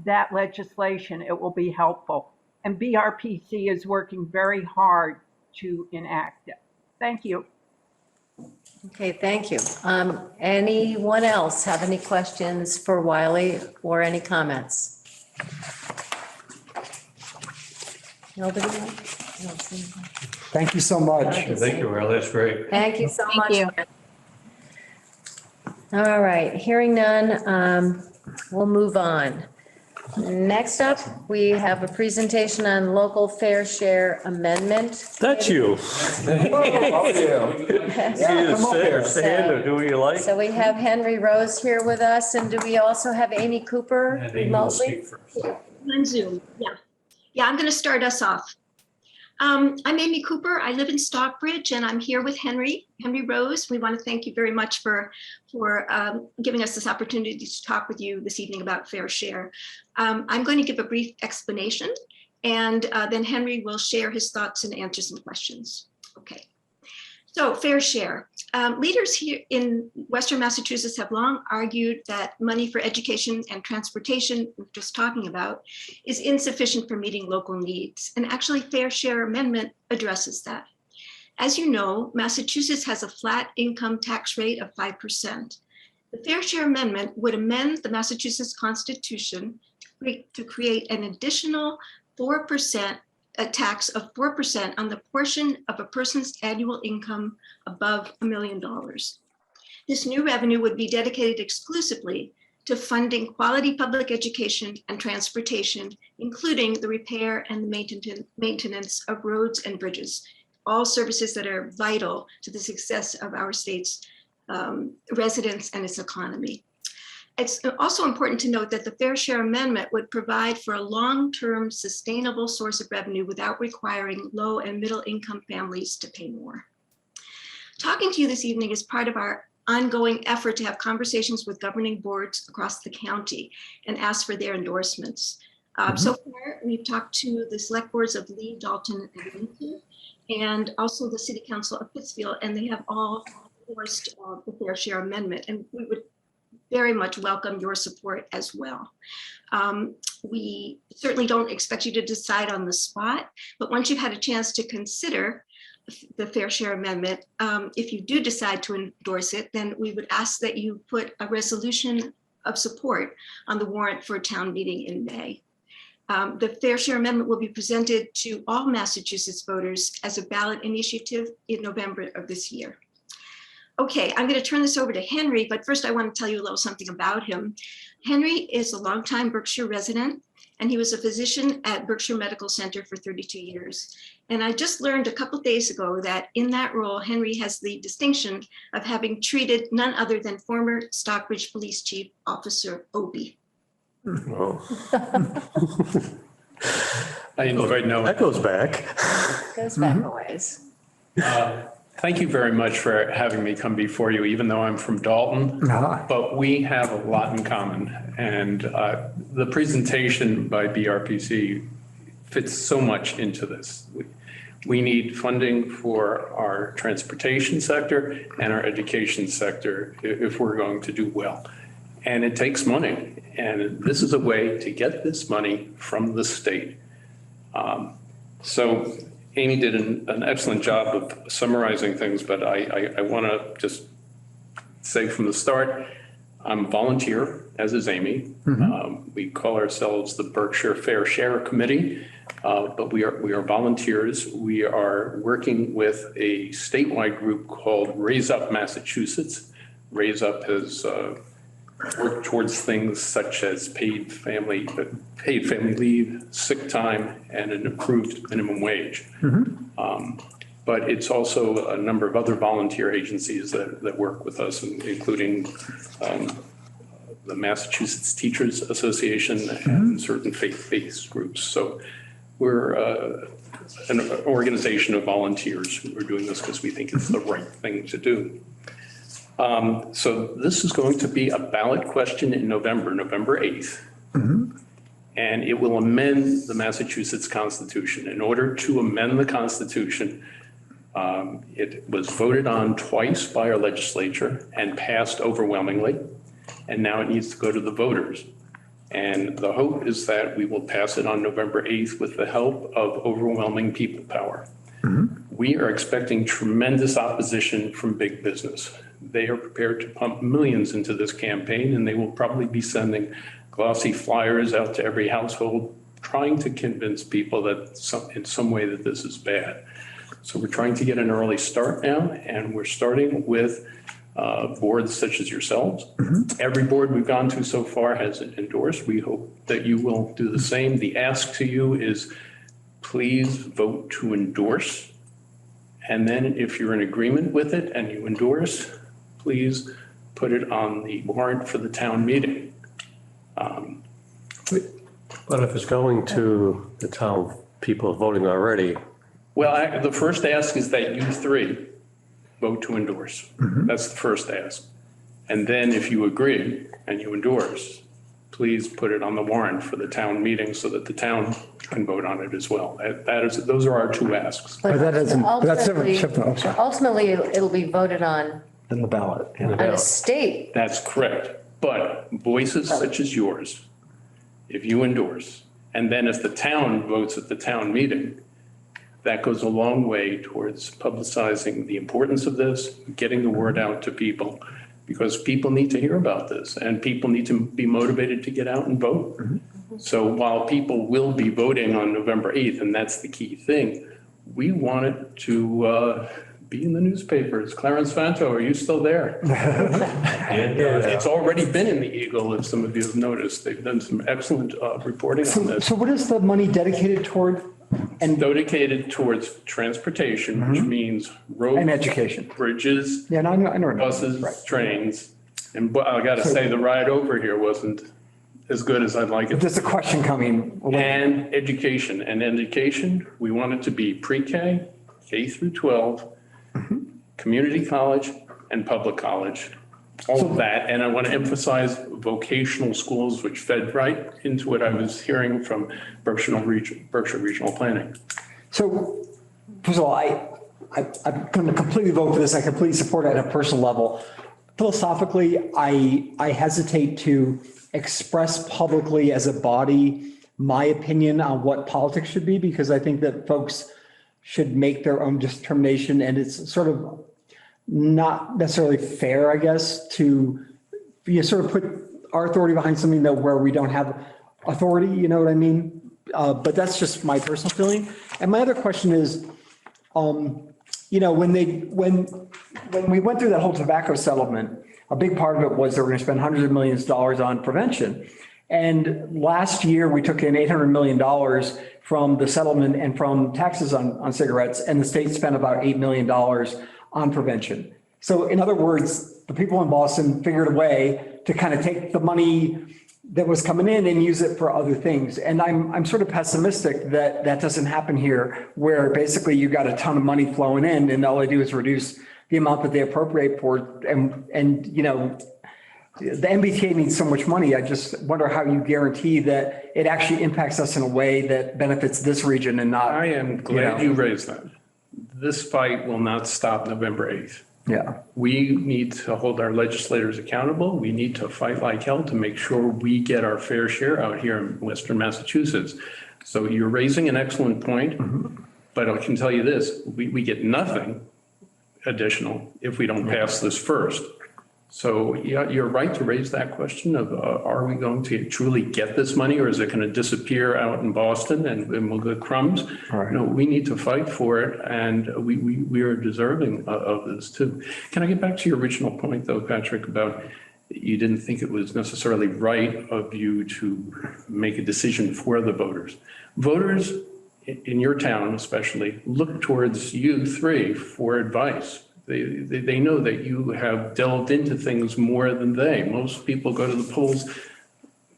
that legislation, it will be helpful. And BRPC is working very hard to enact it. Thank you. Okay, thank you. Anyone else have any questions for Wiley or any comments? Nobody? Thank you so much. Thank you, Earl. That's great. Thank you so Thank much. you. All right, hearing none, we'll move on. Next up, we have a presentation on local fair share amendment. That's you. Stand or do what you like. So we have Henry Rose here with us, and do we also have Amy Cooper remotely? On Zoom, yeah. Yeah, I'm going to start us off. I'm Amy Cooper. I live in Stockbridge, and I'm here with Henry Rose. We want to thank you very much for giving us this opportunity to talk with you this evening about fair share. I'm going to give a brief explanation, and then Henry will share his thoughts and answer some questions. Okay. So fair share. Leaders here in Western Massachusetts have long argued that money for education and transportation, we're just talking about, is insufficient for meeting local needs. And actually, fair share amendment addresses that. As you know, Massachusetts has a flat income tax rate of 5%. The fair share amendment would amend the Massachusetts Constitution to create an additional 4%, a tax of 4% on the portion of a person's annual income above $1 million. This new revenue would be dedicated exclusively to funding quality public education and transportation, including the repair and the maintenance of roads and bridges, all services that are vital to the success of our state's residents and its economy. It's also important to note that the Fair Share Amendment would provide for a long-term sustainable source of revenue without requiring low and middle income families to pay more. Talking to you this evening is part of our ongoing effort to have conversations with governing boards across the county and ask for their endorsements. So far, we've talked to the select boards of Lee, Dalton, and Lincoln, and also the City Council of Pittsfield, and they have all endorsed the Fair Share Amendment, and we would very much welcome your support as well. We certainly don't expect you to decide on the spot, but once you've had a chance to consider the Fair Share Amendment, if you do decide to endorse it, then we would ask that you put a resolution of support on the warrant for a town meeting in May. The Fair Share Amendment will be presented to all Massachusetts voters as a ballot initiative in November of this year. Okay, I'm going to turn this over to Henry, but first I want to tell you a little something about him. Henry is a longtime Berkshire resident and he was a physician at Berkshire Medical Center for 32 years. And I just learned a couple days ago that in that role, Henry has the distinction of having treated none other than former Stockbridge Police Chief Officer Obie. Oh, I enjoyed knowing. that goes back. Goes back a ways. Thank you very much for having me come before you, even though I'm from Dalton. But we have a lot in common. And the presentation by BRPC fits so much into this. We need funding for our transportation sector and our education sector if we're going to do well. And it takes money. And this is a way to get this money from the state. So Amy did an excellent job of summarizing things, but I want to just say from the start, I'm a volunteer, as is Amy. We call ourselves the Berkshire Fair Share Committee, but we are volunteers. We are working with a statewide group called Raise Up Massachusetts. Raise Up has worked towards things such as paid family leave, sick time, and an improved minimum wage. But it's also a number of other volunteer agencies that work with us, including the Massachusetts Teachers Association and certain faith-based groups. So we're an organization of volunteers who are doing this because we think it's the right thing to do. So this is going to be a ballot question in November 8th. And it will amend the Massachusetts Constitution. In order to amend the Constitution, it was voted on twice by our legislature and passed overwhelmingly. And now it needs to go to the voters. And the hope is that we will pass it on November 8th with the help of overwhelming people power. We are expecting tremendous opposition from big business. They are prepared to pump millions into this campaign, and they will probably be sending glossy flyers out to every household, trying to convince people that in some way that this is bad. So we're trying to get an early start now, and we're starting with boards such as yourselves. Every board we've gone to so far has endorsed. We hope that you will do the same. The ask to you is please vote to endorse. And then if you're in agreement with it and you endorse, please put it on the warrant for the town meeting. But if it's going to the town people voting already. Well, the first ask is that you three vote to endorse. That's the first ask. And then if you agree and you endorse, please put it on the warrant for the town meeting so that the town can vote on it as well. Those are our two asks. But that isn't, that's Ultimately, different. ultimately, it'll be voted on In the ballot. on a state. That's correct. But voices such as yours, if you endorse, and then if the town votes at the town meeting, that goes a long way towards publicizing the importance of this, getting the word out to people, because people need to hear about this and people need to be motivated to get out and vote. So while people will be voting on November 8th, and that's the key thing, we want it to be in the newspapers. Clarence Fanto, are you still there? And it's already been in the Eagle, if some of you have noticed. They've done some excellent reporting on this. So what is the money dedicated toward? And dedicated towards transportation, which means roads. And education. Bridges. Yeah, no, I know. Buses, Right. trains. And I gotta say, the ride over here wasn't as good as I'd like it. There's a question coming. And education. And education, we want it to be pre-K, K through 12, community college and public college. All of that. And I want to emphasize vocational schools, which fed right into what I was hearing from Berkshire Regional Planning. So, first of all, I'm going to completely vote for this. I completely support it at a personal level. Philosophically, I hesitate to express publicly as a body my opinion on what politics should be, because I think that folks should make their own determination, and it's sort of not necessarily fair, I guess, to sort of put our authority behind something that where we don't have authority, you know what I mean? But that's just my personal feeling. And my other question is, when we went through that whole tobacco settlement, a big part of it was they were going to spend hundreds of millions of dollars on prevention. And last year, we took in $800 million from the settlement and from taxes on cigarettes, and the state spent about $8 million on prevention. So in other words, the people in Boston figured a way to kind of take the money that was coming in and use it for other things. And I'm sort of pessimistic that that doesn't happen here, where basically you got a ton of money flowing in and all they do is reduce the amount that they appropriate for it. And you know, the MBTA needs so much money. I just wonder how you guarantee that it actually impacts us in a way that benefits this region and not. I am glad you raised that. This fight will not stop November 8th. Yeah. We need to hold our legislators accountable. We need to fight like hell to make sure we get our fair share out here in Western Massachusetts. So you're raising an excellent point, but I can tell you this, we get nothing additional if we don't pass this first. So yeah, you're right to raise that question of are we going to truly get this money, or is it going to disappear out in Boston and we'll get crumbs? Right. No, we need to fight for it, and we are deserving of this too. Can I get back to your original point though, Patrick, about you didn't think it was necessarily right of you to make a decision for the voters. Voters in your town especially look towards you three for advice. They know that you have delved into things more than they. Most people go to the polls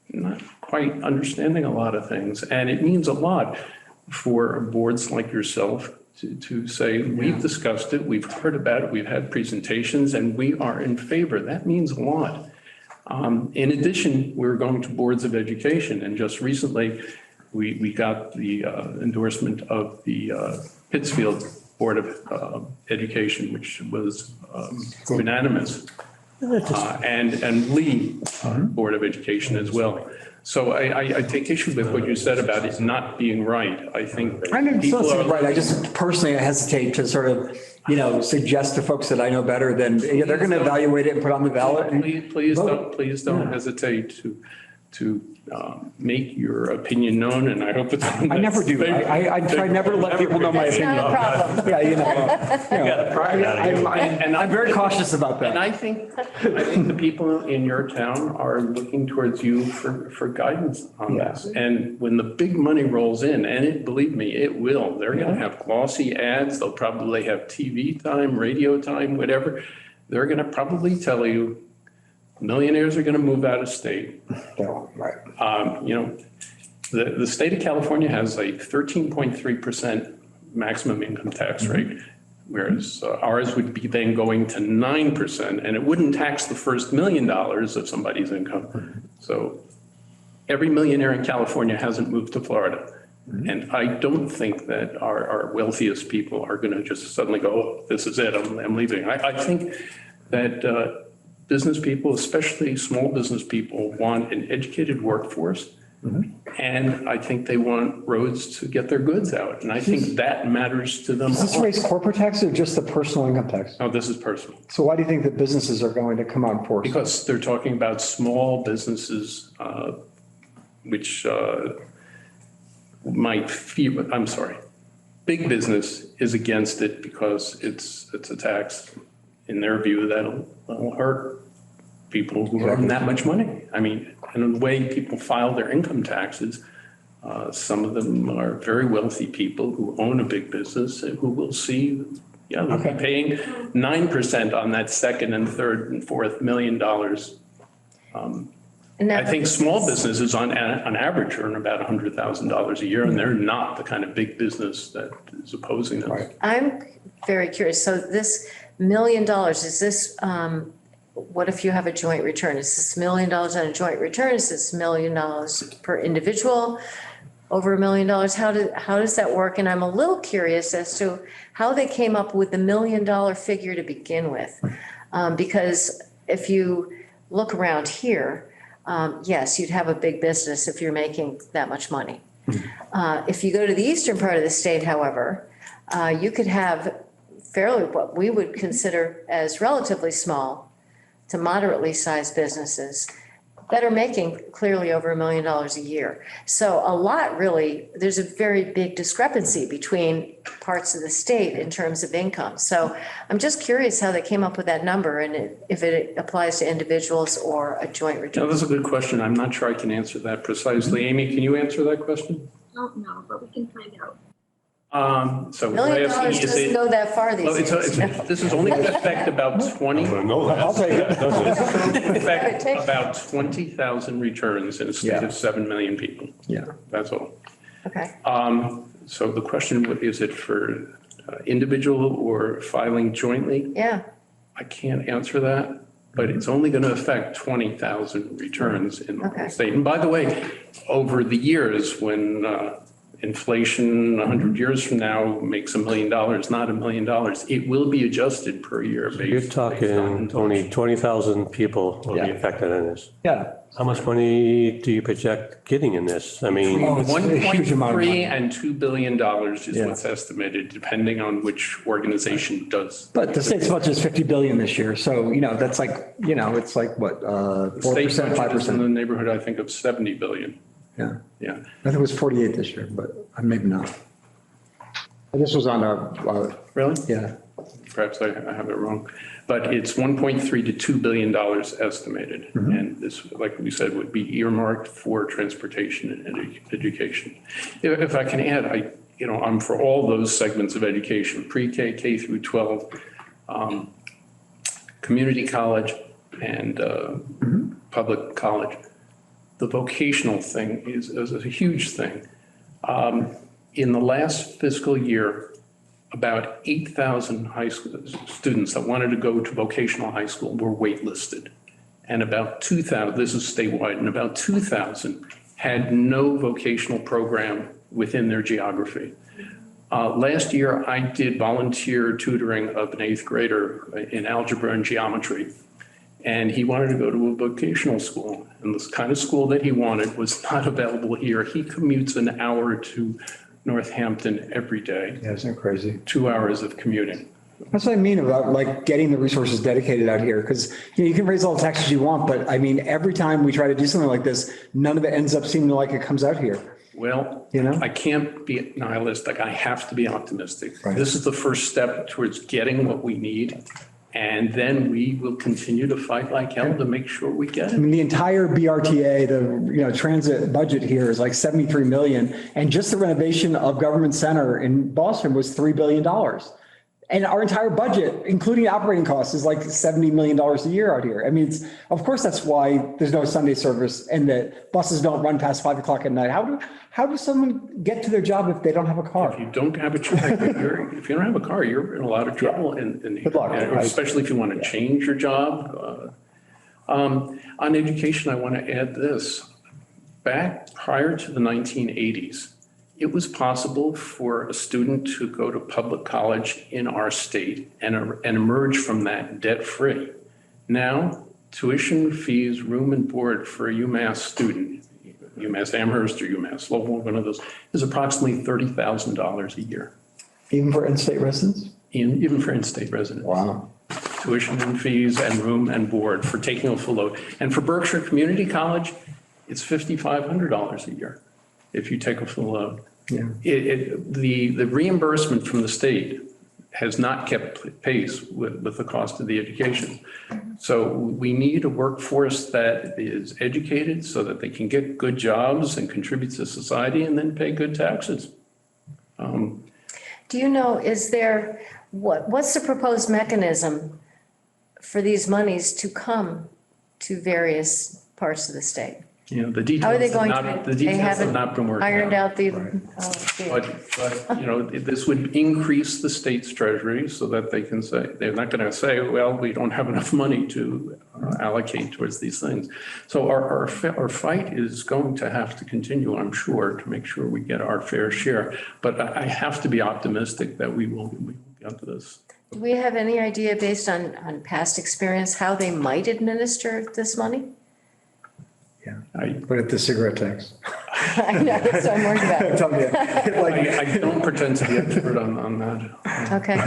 not quite understanding a lot of things. And it means a lot for boards like yourself to say, we've discussed it, we've heard about it, we've had presentations, and we are in favor. That means a lot. In addition, we're going to boards of education. And just recently, we got the endorsement of the Pittsfield Board of Education, which was unanimous, and Lee Board of Education as well. So I take issue with what you said about it not being right. I think people are right. I just personally hesitate to sort of, you know, suggest to folks that I know better than they're going to evaluate it and put it on the ballot. Please don't hesitate to make your opinion known, and I hope it's. I never do. I try never to let people know my opinion. Not a problem. Yeah, you know, and I'm very cautious about that. And I think the people in your town are looking towards you for guidance on this. And when the big money rolls in, and believe me, it will, they're going to have glossy ads. They'll probably have TV time, radio time, whatever. They're going to probably tell you millionaires are going to move out of state. Right. You know, the state of California has a 13.3% maximum income tax rate, whereas ours would be then going to 9%, and it wouldn't tax the first $1 million of somebody's income. So every millionaire in California hasn't moved to Florida. And I don't think that our wealthiest people are going to just suddenly go, oh, this is it, I'm leaving. I think that business people, especially small business people, want an educated workforce. And I think they want roads to get their goods out. And I think that matters to them. Does this raise corporate tax or just the personal income tax? Oh, this is personal. So why do you think that businesses are going to come out first? Because they're talking about small businesses, which might feel, I'm sorry, big business is against it because it's a tax. In their view, that'll hurt people who earn that much money. I mean, and the way people file their income taxes, some of them are very wealthy people who own a big business and who will see, they'll be paying 9% on that second and third and fourth $1 million. I think small businesses on average earn about $100,000 a year, and they're not the kind of big business that is opposing them. Right. I'm very curious. So this $1 million, is this, what if you have a joint return? Is this $1 million on a joint return? Is this $1 million per individual? Over $1 million? How does that work? And I'm a little curious as to how they came up with the $1 million figure to begin with. Because if you look around here, yes, you'd have a big business if you're making that much money. If you go to the eastern part of the state, however, you could have fairly what we would consider as relatively small to moderately sized businesses that are making clearly over $1 million a year. So a lot really, there's a very big discrepancy between parts of the state in terms of income. So I'm just curious how they came up with that number and if it applies to individuals or a joint No, return. that's a good question. I'm not sure I can answer that precisely. Amy, can you answer that question? Don't know, but we can find out. So $1 what I'm million asking is doesn't it, go that far well, these days. this is only going to affect about 20. I'll take it. Affect about 20,000 returns in a state of 7 million people. Yeah. That's all. Okay. So the question, is it for individual or filing jointly? Yeah. I can't answer that, but it's only going to affect 20,000 returns in the Okay. state. And by the way, over the years, when inflation 100 years from now makes $1 million, not $1 million, it will be adjusted per year. You're talking only 20,000 people will be affected in this. Yeah. How much money do you project getting in this? I mean, Oh, it's a huge amount of 1.3 money. and $2 billion is Yeah. what's estimated, depending on which organization does. But the state's budget is 50 billion this year. So, that's like, it's like what, The state 4%, budget is in 5%. the neighborhood, I think, of 70 billion. Yeah. Yeah. I think it was 48 this year, but maybe not. This was on Really? yeah. Perhaps I have it wrong, but it's 1.3 to $2 billion estimated. And this, like we said, would be earmarked for transportation and education. If I can add, I'm for all those segments of education, pre-K, K through 12, community college and public college. The vocational thing is a huge thing. In the last fiscal year, about 8,000 high school students that wanted to go to vocational high school were waitlisted. And about 2,000, this is statewide, and about 2,000 had no vocational program within their geography. Last year, I did volunteer tutoring of an 8th grader in algebra and geometry. And he wanted to go to a vocational school. And this kind of school that he wanted was not available here. He commutes an hour to Northampton every day. Yeah, isn't it crazy? 2 hours of commuting. That's what I mean about like getting the resources dedicated out here. Because you can raise all the taxes you want, but I mean, every time we try to do something like this, none of it ends up seeming like it comes out here. Well, You know? I can't be nihilistic. I have to be optimistic. Right. This is the first step towards getting what we need. And then we will continue to fight like hell to make sure we get I it. mean, the entire BRTA, the transit budget here is like 73 million. And just the renovation of Government Center in Boston was $3 billion. And our entire budget, including operating costs, is like $70 million a year out here. I mean, of course, that's why there's no Sunday service and that buses don't run past 5 o'clock at night. How does someone get to their job if they don't have a car? If you don't have a if you don't have a car, you're in a lot of trouble. Good luck. Especially if you want to change your job. On education, I want to add this. Back prior to the 1980s, it was possible for a student to go to public college in our state and emerge from that debt-free. Now, tuition fees, room and board for a UMass student, UMass Amherst or UMass Lowell, one of those, is approximately $30,000 a year. Even for in-state residents? Even for in-state residents. Wow. Tuition and fees and room and board for taking a full load. And for Berkshire Community College, it's $5,500 a year if you take a full load. Yeah. The reimbursement from the state has not kept pace with the cost of the education. So we need a workforce that is educated so that they can get good jobs and contribute to society and then pay good taxes. Do you know, what's the proposed mechanism for these monies to come to various parts of the state? You know, the How are they details going have to, not, the they details have haven't not been worked out. ironed out the, Right. oh, dear. But this would increase the state's treasury so that they can say, they're not going to say, well, we don't have enough money to allocate towards these things. So our fight is going to have to continue, I'm sure, to make sure we get our fair share. But I have to be optimistic that we will get to this. Do we have any idea based on past experience how they might administer this money? Yeah. Put it to cigarette tax. I know, that's what I'm worried about. Tell me, like, I don't pretend to be expert on that. Okay,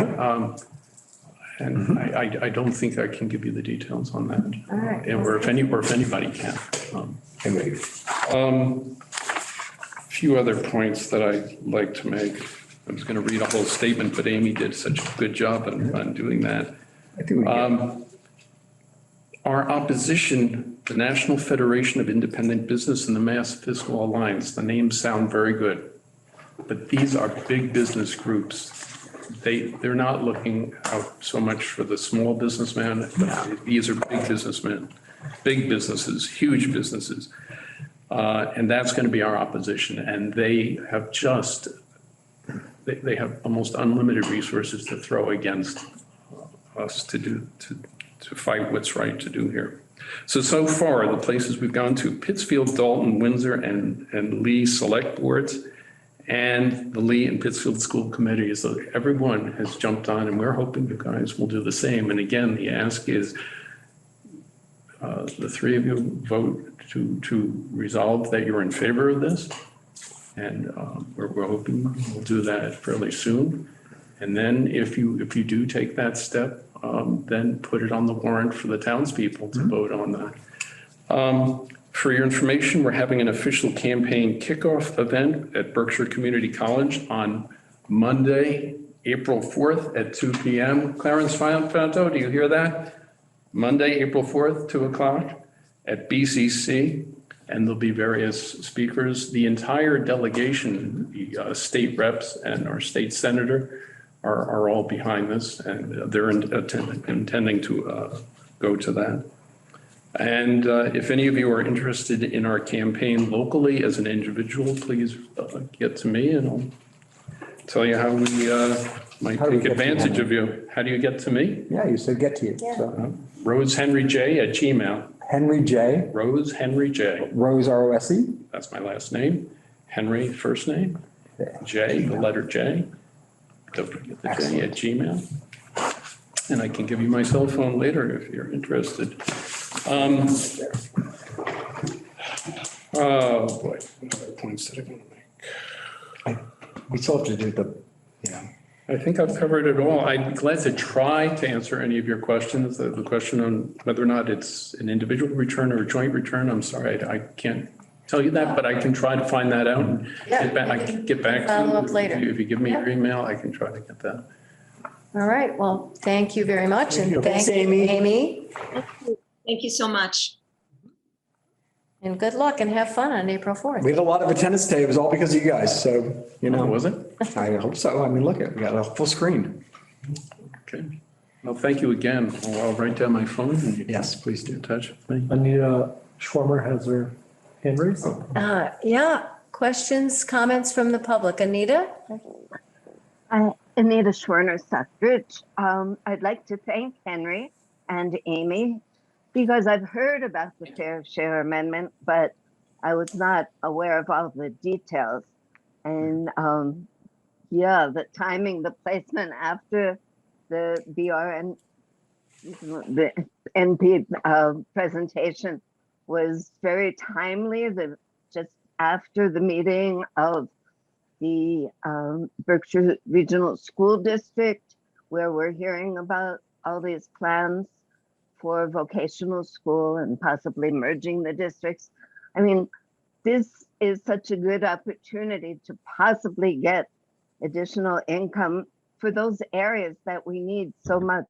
And I don't think I can give you the details on that. All right. Or if anybody can. Few other points that I'd like to make. I was going to read a whole statement, but Amy did such a good job on doing that. I think we get Our opposition, the National Federation of Independent Business and the Mass Fiscal Alliance, the names sound very good, but these are big business groups. They're not looking out so much for the small businessman. These are big businessmen, big businesses, huge businesses. And that's going to be our opposition. And they have they have almost unlimited resources to throw against us to fight what's right to do here. So far, the places we've gone to, Pittsfield, Dalton, Windsor, and Lee Select Boards, and the Lee and Pittsfield School Committees. So everyone has jumped on, and we're hoping you guys will do the same. And again, the ask is the three of you vote to resolve that you're in favor of this. And we're hoping we'll do that fairly soon. And then if you do take that step, then put it on the warrant for the townspeople to vote on that. For your information, we're having an official campaign kickoff event at Berkshire Community College on Monday, April 4th at 2 p.m. Clarence Fanto, do you hear that? Monday, April 4th, 2 o'clock at BCC. And there'll be various speakers. The entire delegation, the state reps and our state senator are all behind this, and they're intending to go to that. And if any of you are interested in our campaign locally as an individual, please get to me and I'll tell you how we might take advantage of you. How do you get to me? Yeah, you said get to you. Yeah. So. RoseHenryJ@gmail. Henry J. Rose Henry J. Rose R-O-S-E. That's my last name. Henry, first name. J, the letter J. Don't forget the J at Gmail. And I can give you my cell phone later if you're interested. Oh boy, what other points did I want to make? We still have to do the, I think I've covered it all. I'd be glad to try to answer any of your questions. The question on whether or not it's an individual return or a joint return, I'm sorry, I can't tell you that, but I can try to find that out and I can get back to you. Follow up later. If you give me your email, I can try to get that. All right, well, thank you very much. And thanks, Amy. Amy. Thank you so much. And good luck and have fun on April 4th. we had a lot of attendance today. It was all because of you guys. So, Was it? I hope so. I mean, look, we got a full screen. Okay. Well, thank you again. I'll write down my phone and you can Yes, please do. get in touch with me. Anita Schwarmer has her hand raised. Yeah, questions, comments from the public. Anita? Anita Schwerner, Stockbridge. I'd like to thank Henry and Amy because I've heard about the fair share amendment, but I was not aware of all the details. And the timing, the placement after the BRN, the NP presentation was very timely. Just after the meeting of the Berkshire Regional School District, where we're hearing about all these plans for vocational school and possibly merging the districts. I mean, this is such a good opportunity to possibly get additional income for those areas that we need so much,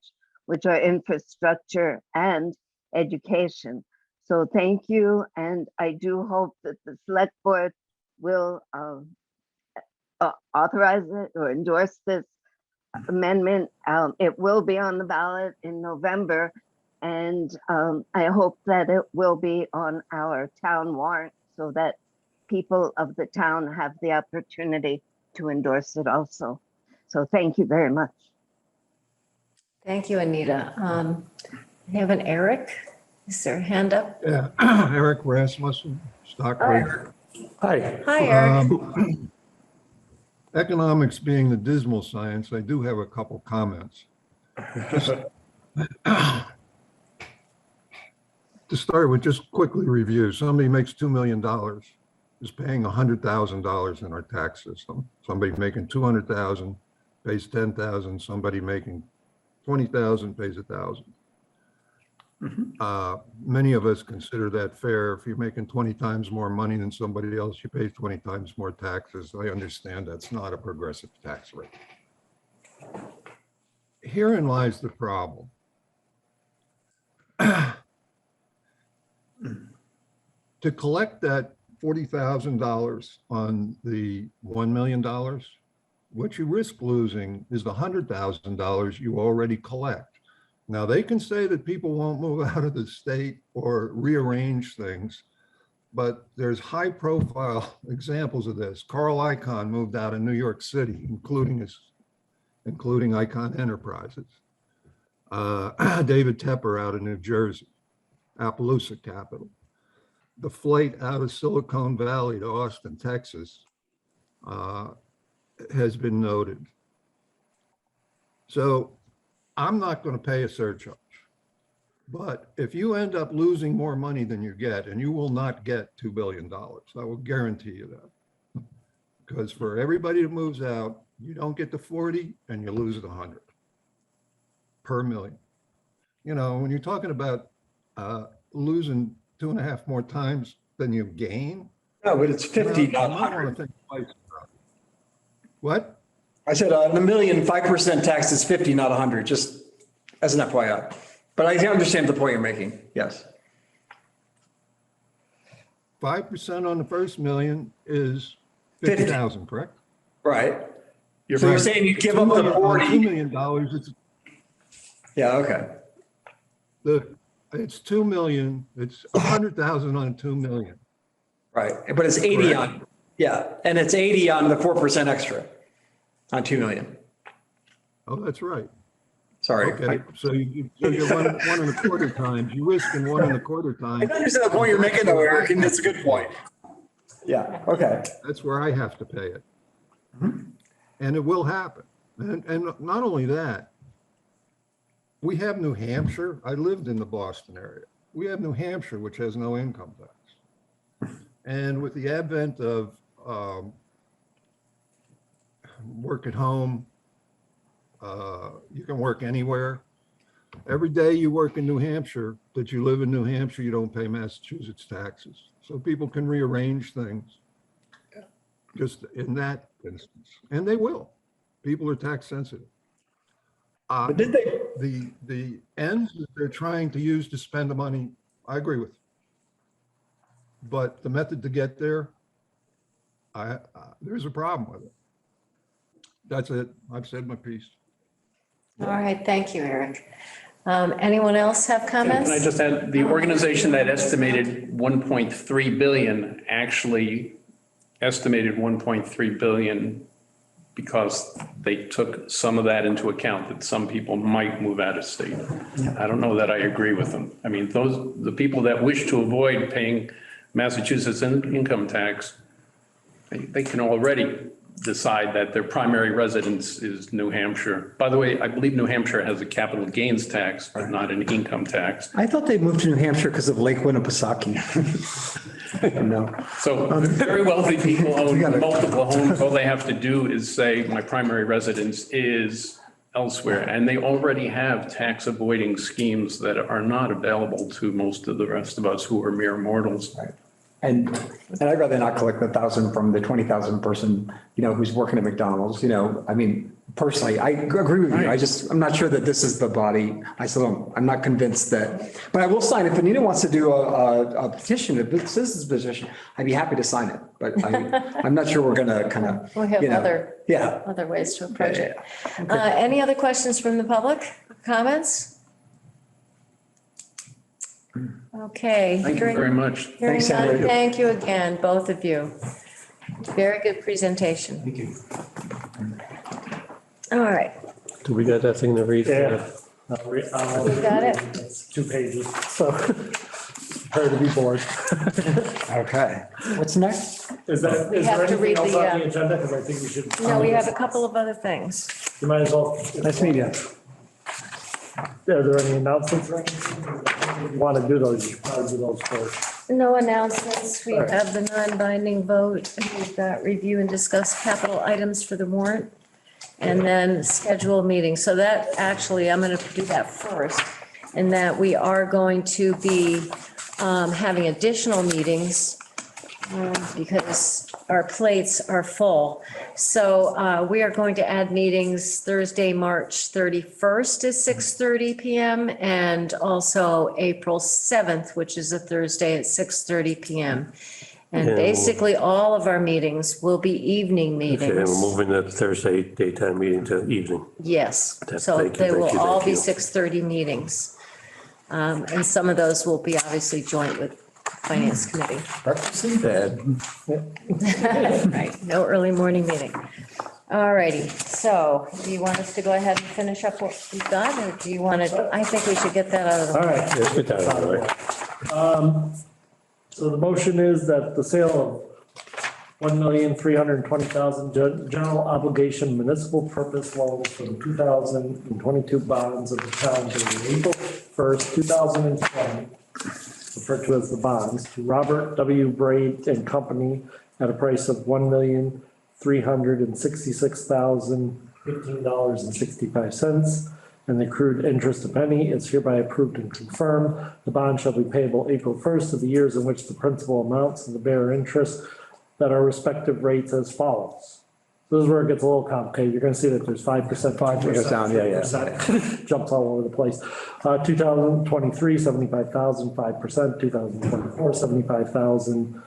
which are infrastructure and education. So thank you. And I do hope that the select board will authorize it or endorse this amendment. It will be on the ballot in November. And I hope that it will be on our town warrant so that people of the town have the opportunity to endorse it also. So thank you very much. Thank you, Anita. We have an Eric. Is there a hand up? Yeah, Eric Rasmussen, Stockbridge. Hi. Hi, Eric. Economics being the dismal science, I do have a couple comments. Just to start with, just quickly review. Somebody makes $2 million is paying $100,000 in our tax system. Somebody making 200,000 pays 10,000. Somebody making 20,000 pays 1,000. Many of us consider that fair. If you're making 20 times more money than somebody else, you pay 20 times more taxes. I understand that's not a progressive tax rate. Herein lies the problem. To collect that $40,000 on the $1 million, what you risk losing is the $100,000 you already collect. Now, they can say that people won't move out of the state or rearrange things, but there's high profile examples of this. Carl Icahn moved out of New York City, including Icahn Enterprises. David Tepper out of New Jersey, Appaloosa capital. The flight out of Silicon Valley to Austin, Texas, has been noted. So I'm not going to pay a surcharge, but if you end up losing more money than you get, and you will not get $2 billion, I will guarantee you that. Because for everybody that moves out, you don't get the 40 and you lose the 100 per million. You know, when you're talking about losing 2.5 more times than you gain. No, but it's 50, not 100. What? I said on a million, 5% tax is 50, not 100, just as an FYI. But I understand the point you're making, yes. 5% on the first million is 50,000, correct? Right. So you're saying you give up the 40. $2 million, it's. Yeah, okay. It's 2 million, it's 100,000 on 2 million. Right, but it's 80 on, yeah, and it's 80 on the 4% extra on 2 million. Oh, that's right. Sorry. Okay, so you're 1.25 times, you risk in 1.25 times. I understand the point you're making though, Eric, and that's a good point. Yeah, okay. That's where I have to pay it. And it will happen. And not only that, we have New Hampshire. I lived in the Boston area. We have New Hampshire, which has no income tax. And with the advent of work at home, you can work anywhere. Every day you work in New Hampshire, that you live in New Hampshire, you don't pay Massachusetts taxes. So people can rearrange things just in that instance. And they will. People are tax sensitive. But did they? The ends that they're trying to use to spend the money, I agree with. But the method to get there, there's a problem with it. That's it. I've said my piece. All right, thank you, Eric. Anyone else have comments? Can I just add, the organization that estimated 1.3 billion actually estimated 1.3 billion because they took some of that into account, that some people might move out of state. I don't know that I agree with them. I mean, the people that wish to avoid paying Massachusetts income tax, they can already decide that their primary residence is New Hampshire. By the way, I believe New Hampshire has a capital gains tax, but not an income tax. I thought they moved to New Hampshire because of Lake Winnipesaukee. No. So very wealthy people own multiple homes. All they have to do is say, my primary residence is elsewhere. And they already have tax avoiding schemes that are not available to most of the rest of us who are mere mortals. Right. And I'd rather not collect the 1,000 from the 20,000 person, who's working at McDonald's, I mean, personally, I agree with you. I'm not sure that this is the body. I'm not convinced that, but I will sign. If Anita wants to do a petition, a citizen's petition, I'd be happy to sign it. But I'm not sure we're going to kind of, We have other ways to approach it. Okay. Any other questions from the public? Comments? Okay. Thank you very much. Hearing Thanks, none, Henry. thank you again, both of you. Very good presentation. Thank you. All right, Do we got that thing to read? Yeah. you got it? It's 2 pages, so prepare to be bored. Okay. What's next? Is there have to read anything else the, on the agenda? Because I think we should. No, we have a couple of other things. You might as well. Nice to meet you. Are there any announcements or anything? If you want to do those, you should probably do those first. No announcements. We have the non-binding vote. We've got review and discuss capital items for the warrant. and then schedule meetings. So that actually, I'm going to do that first. And that we are going to be having additional meetings because our plates are full. So we are going to add meetings Thursday, March 31st at 6:30 PM and also April 7th, which is a Thursday at 6:30 PM. And And- basically, all of our meetings will be evening Okay, and we're meetings. moving that Thursday daytime meeting to evening. Yes, That- so thank you, they will thank you, all thank be you. 6:30 meetings. And some of those will be obviously joint with Finance Committee. Breakfast in bed. Right, no early morning meeting. All righty, so do you want us to go ahead and finish up what we've done, or do you want to, I think we should get that out of the All way. right. Let's get that out of the way. So the motion is that the sale of 1,320,000 general obligation municipal purpose loans from 2022 bonds of the town dated April 1st, 2020, referred to as the bonds, to Robert W. Braid and Company at a price of $1,366,015.65. And the accrued interest, if any, is hereby approved and confirmed. The bond shall be payable April 1st of the years in which the principal amounts and the bearer interest that are respective rates as follows. This is where it gets a little complicated. You're gonna see that there's 5%, 5%. down, yeah. Jumps all over the place. 2023, 75,000, 5%, 2024, 75,000,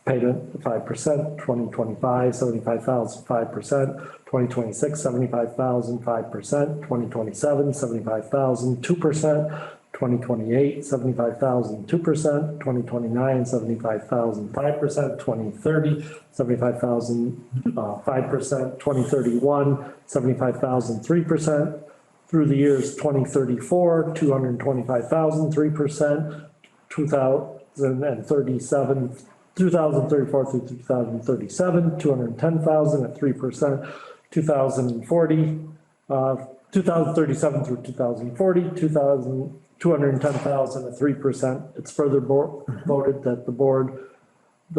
payment 5%, 2025, 75,000, 5%, 2026, 75,000, 5%, 2027, 75,000, 2%, 2028, 75,000, 2%, 2029, 75,000, 5%, 2030, 75,000, 5%, 2031, 75,000, 3%, through the years 2034, 225,000, 3%, 2037, 2034 through 2037, 210,000 at 3%, 2040, 2037 through 2040, 210,000 at 3%. It's further voted that the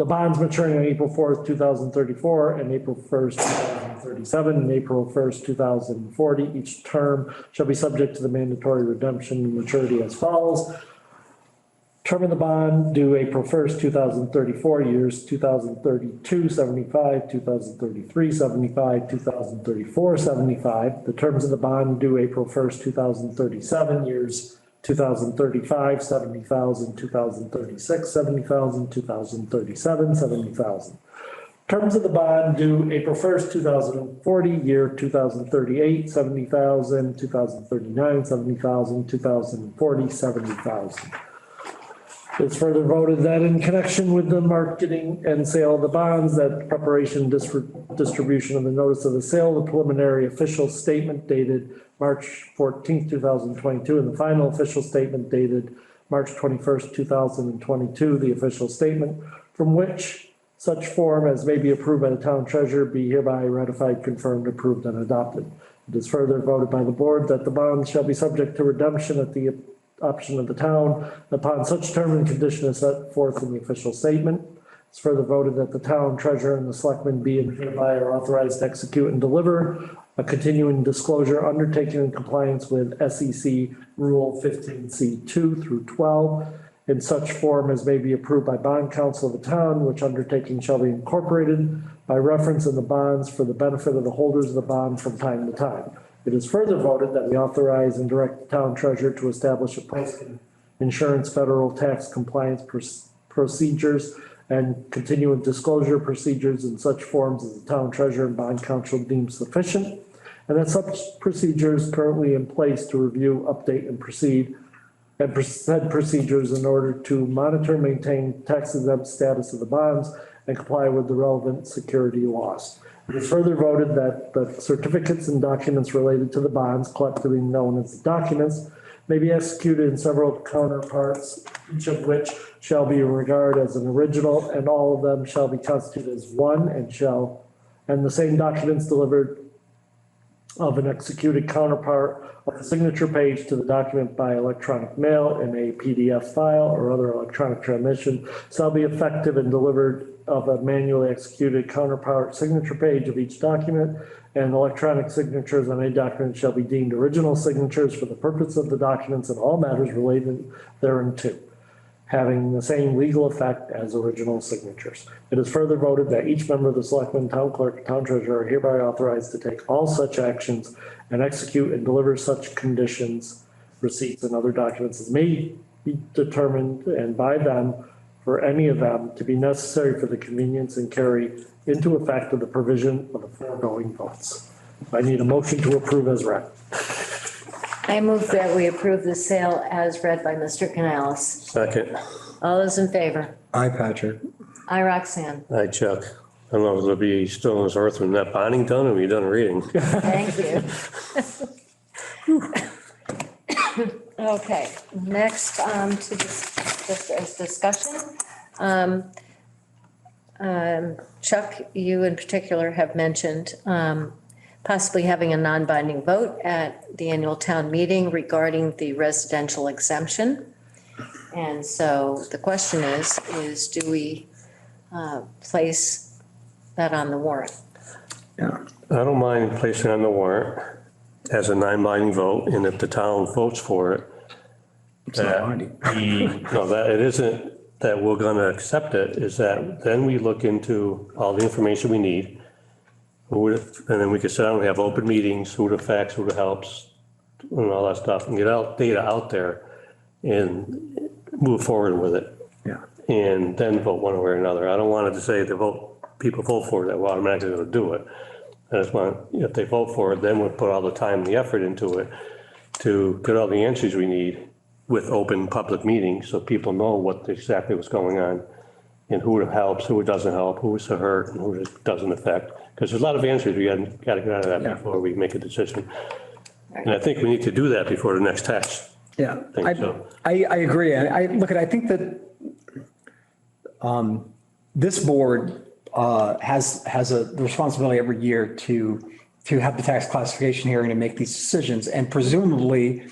bonds maturing on April 4th, 2034 and April 1st, 2037 and April 1st, 2040, each term shall be subject to the mandatory redemption and maturity as follows. Term of the bond due April 1st, 2034, years 2032, 75, 2033, 75, 2034, 75. The terms of the bond due April 1st, 2037, years 2035, 70,000, 2036, 70,000, 2037, 70,000. Terms of the bond due April 1st, 2040, year 2038, 70,000, 2039, 70,000, 2040, 70,000. It's further voted that in connection with the marketing and sale of the bonds, that preparation, distribution of the notice of the sale, the preliminary official statement dated March 14th, 2022, and the final official statement dated March 21st, 2022, the official statement from which such form as may be approved by the town treasurer be hereby ratified, confirmed, approved, and adopted. It is further voted by the board that the bonds shall be subject to redemption at the option of the town upon such term and condition as set forth in the official statement. It's further voted that the town treasurer and the selectmen be and hereby are authorized to execute and deliver a continuing disclosure undertaken in compliance with SEC Rule 15C2 through 12 in such form as may be approved by bond council of the town, which undertaking shall be incorporated by reference in the bonds for the benefit of the holders of the bond from time to time. It is further voted that we authorize and direct the town treasurer to establish a post-insurance federal tax compliance procedures and continuing disclosure procedures in such forms as the town treasurer and bond council deem sufficient, and that such procedures currently in place to review, update, and proceed and said procedures in order to monitor, maintain tax exempt status of the bonds and comply with the relevant security laws. It is further voted that the certificates and documents related to the bonds, collectively known as the documents, may be executed in several counterparts, each of which shall be regarded as an original, and all of them shall be constituted as one, and the same documents delivered of an executed counterpart of the signature page to the document by electronic mail in a PDF file or other electronic transmission shall be effective and delivered of a manually executed counterpart signature page of each document and electronic signatures on any document shall be deemed original signatures for the purpose of the documents and all matters related thereunto, having the same legal effect as original signatures. It is further voted that each member of the selectmen, town clerk, and town treasurer are hereby authorized to take all such actions and execute and deliver such conditions, receipts, and other documents as may be determined and by them for any of them to be necessary for the convenience and carry into effect of the provision of the foregoing votes. I need a motion to approve as read. I move that we approve the sale as read by Mr. Canales. Second. All those in favor? Aye, Patrick. Aye, Roxanne. Hi, Chuck. I don't know if it'll be still in this earth when that bonding done, or are you done reading? Thank you. Okay, next to this, just as discussion. Chuck, you in particular have mentioned possibly having a non-binding vote at the annual town meeting regarding the residential exemption. And so the question is do we place that on the warrant? Yeah. I don't mind placing on the warrant as a non-binding vote, and if the town votes for it, that it isn't that we're gonna accept it, is that then we look into all the information we need. And then we can sit down and have open meetings, who it affects, who it helps, and all that stuff, and get out data out there and move forward with it. Yeah. And then vote one way or another. I don't want it to say people vote for it, that we're automatically gonna do it. I just want, if they vote for it, then we'll put all the time and the effort into it to get all the answers we need with open public meetings, so people know exactly what's going on and who it helps, who it doesn't help, who it's hurt, and who it doesn't affect. Because there's a lot of answers we gotta get out of that before we make a decision. And I think we need to do that before the next tax. Yeah, I I agree. I think that this board has the responsibility every year to have the tax classification hearing and make these decisions. And presumably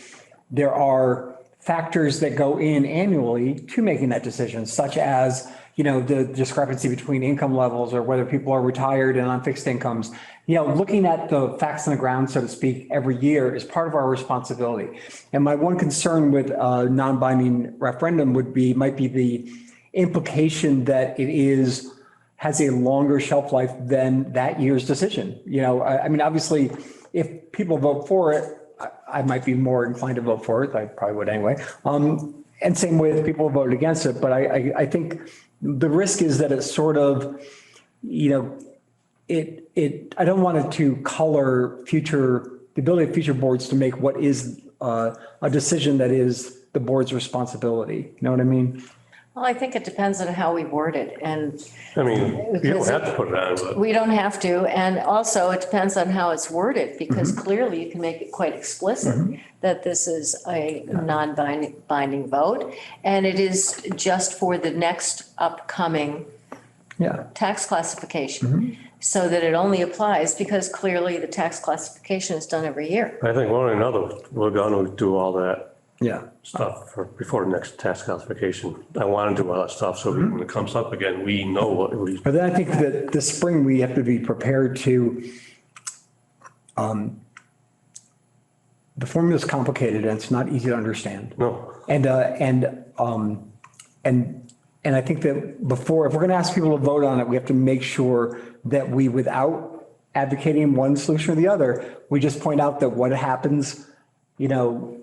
there are factors that go in annually to making that decision, such as, the discrepancy between income levels or whether people are retired and on fixed incomes. Looking at the facts on the ground, so to speak, every year is part of our responsibility. And my one concern with a non-binding referendum might be the implication that it has a longer shelf life than that year's decision. Obviously, if people vote for it, I might be more inclined to vote for it. I probably would anyway. And same way if people voted against it. But I think the risk is that it's sort of, I don't want it to color the ability of future boards to make what is a decision that is the board's responsibility. You know what I mean? Well, I think it depends on how we word it, and you don't have to put it on, but. we don't have to. And also it depends on how it's worded, because clearly you can make it quite explicit that this is a non-binding vote. And it is just for the next upcoming tax classification, so that it only applies, because clearly the tax classification is done every year. I think one or another, we're going to do all that stuff before the next tax classification. I want to do all that stuff, so when it comes up again, we know what we. But then I think that this spring we have to be prepared to, the formula is complicated and it's not easy to understand. No. And I think that if we're going to ask people to vote on it, we have to make sure that we, without advocating one solution or the other, we just point out that what happens,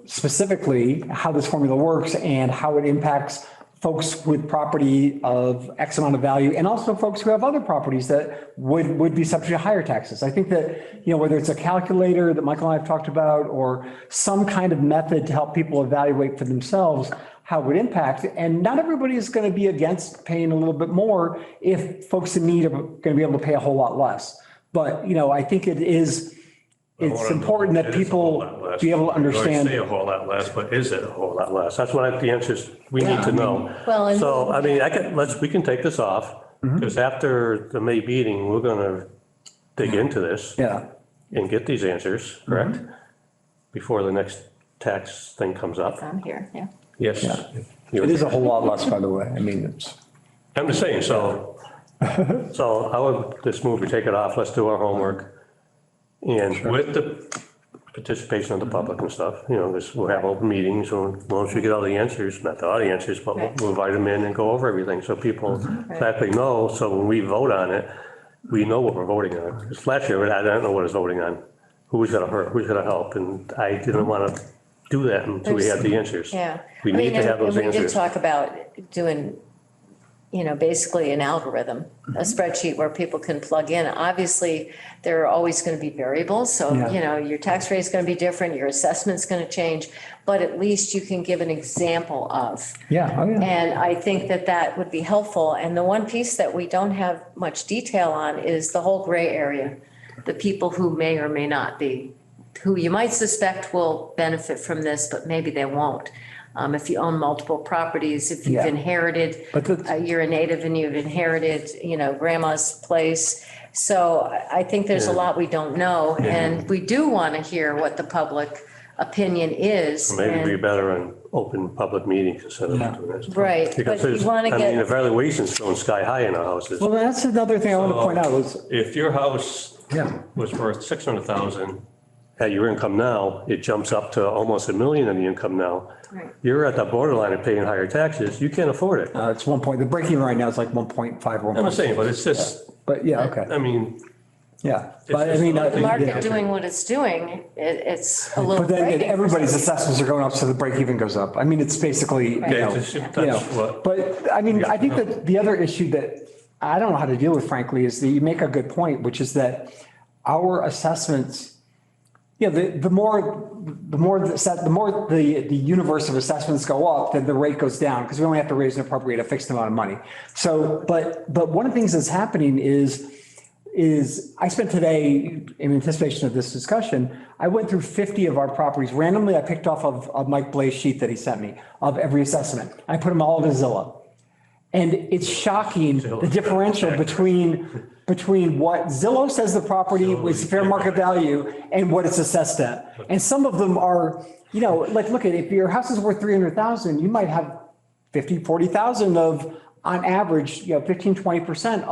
specifically how this formula works and how it impacts folks with property of X amount of value, and also folks who have other properties that would be subject to higher taxes. I think that, whether it's a calculator that Michael and I have talked about, or some kind of method to help people evaluate for themselves how it would impact. And not everybody is going to be against paying a little bit more if folks in need are going to be able to pay a whole lot less. But, I think it's important that people be able to understand. Say a whole lot less, but is it a whole lot less? That's what the answer is. We need to know. Well, So, we can take this off, because after the May meeting, we're gonna dig into this. And get these answers, correct? Before the next tax thing comes up. I'm here, Yes. It is a whole lot less, by the way. I'm just saying, so I would just move, we take it off, let's do our homework. And with the participation of the public and stuff, we'll have open meetings, and once we get all the answers, not all the answers, but we'll invite them in and go over everything, so people exactly know, so when we vote on it, we know what we're voting on. Because last year, I don't know what I was voting on, who's gonna hurt, who's gonna help, and I didn't wanna do that until we had the answers. Yeah. We need to have those We did answers. talk about doing, basically an algorithm, a spreadsheet where people can plug in. Obviously, there are always going to be variables. So, your tax rate is going to be different, your assessment's going to change, but at least you can give an example of. Yeah, oh yeah. And I think that would be helpful. And the one piece that we don't have much detail on is the whole gray area. The people who may or may not be, who you might suspect will benefit from this, but maybe they won't. If you own multiple properties, if you've inherited, you're a native and you've inherited, grandma's place. So I think there's a lot we don't know. And we do want to hear what the public opinion is. Maybe it'd be better on open public meetings instead of doing this. Right, Because but you want to get. the valuation's going sky high in our houses. Well, that's another thing I want to point out is. If your house was worth 600,000 at your income now, it jumps up to almost $1 million in the income now. Right. You're at the borderline of paying higher taxes. You can't afford it. It's 1 point, the break even right now is like 1.5. I'm not saying, but it's just. But yeah, okay. I mean. Yeah, but I mean. The market doing what it's doing, it's a little. But then frightening. everybody's assessments are going up, so the break even goes up. I mean, it's basically, but I mean, I think that the other issue that I don't know how to deal with, frankly, is that you make a good point, which is that our assessments, the more the universe of assessments go up, then the rate goes down because we only have to raise and appropriate a fixed amount of money. So, but one of the things that's happening is I spent today, in anticipation of this discussion, I went through 50 of our properties. Randomly, I picked off of Mike Blaze sheet that he sent me of every assessment. I put them all to Zillow. And it's shocking, the differential between what Zillow says the property was fair market value and what it's assessed at. And some of them are, like, look at, if your house is worth 300,000, you might have 50, 40,000 of, on average, 15, 20%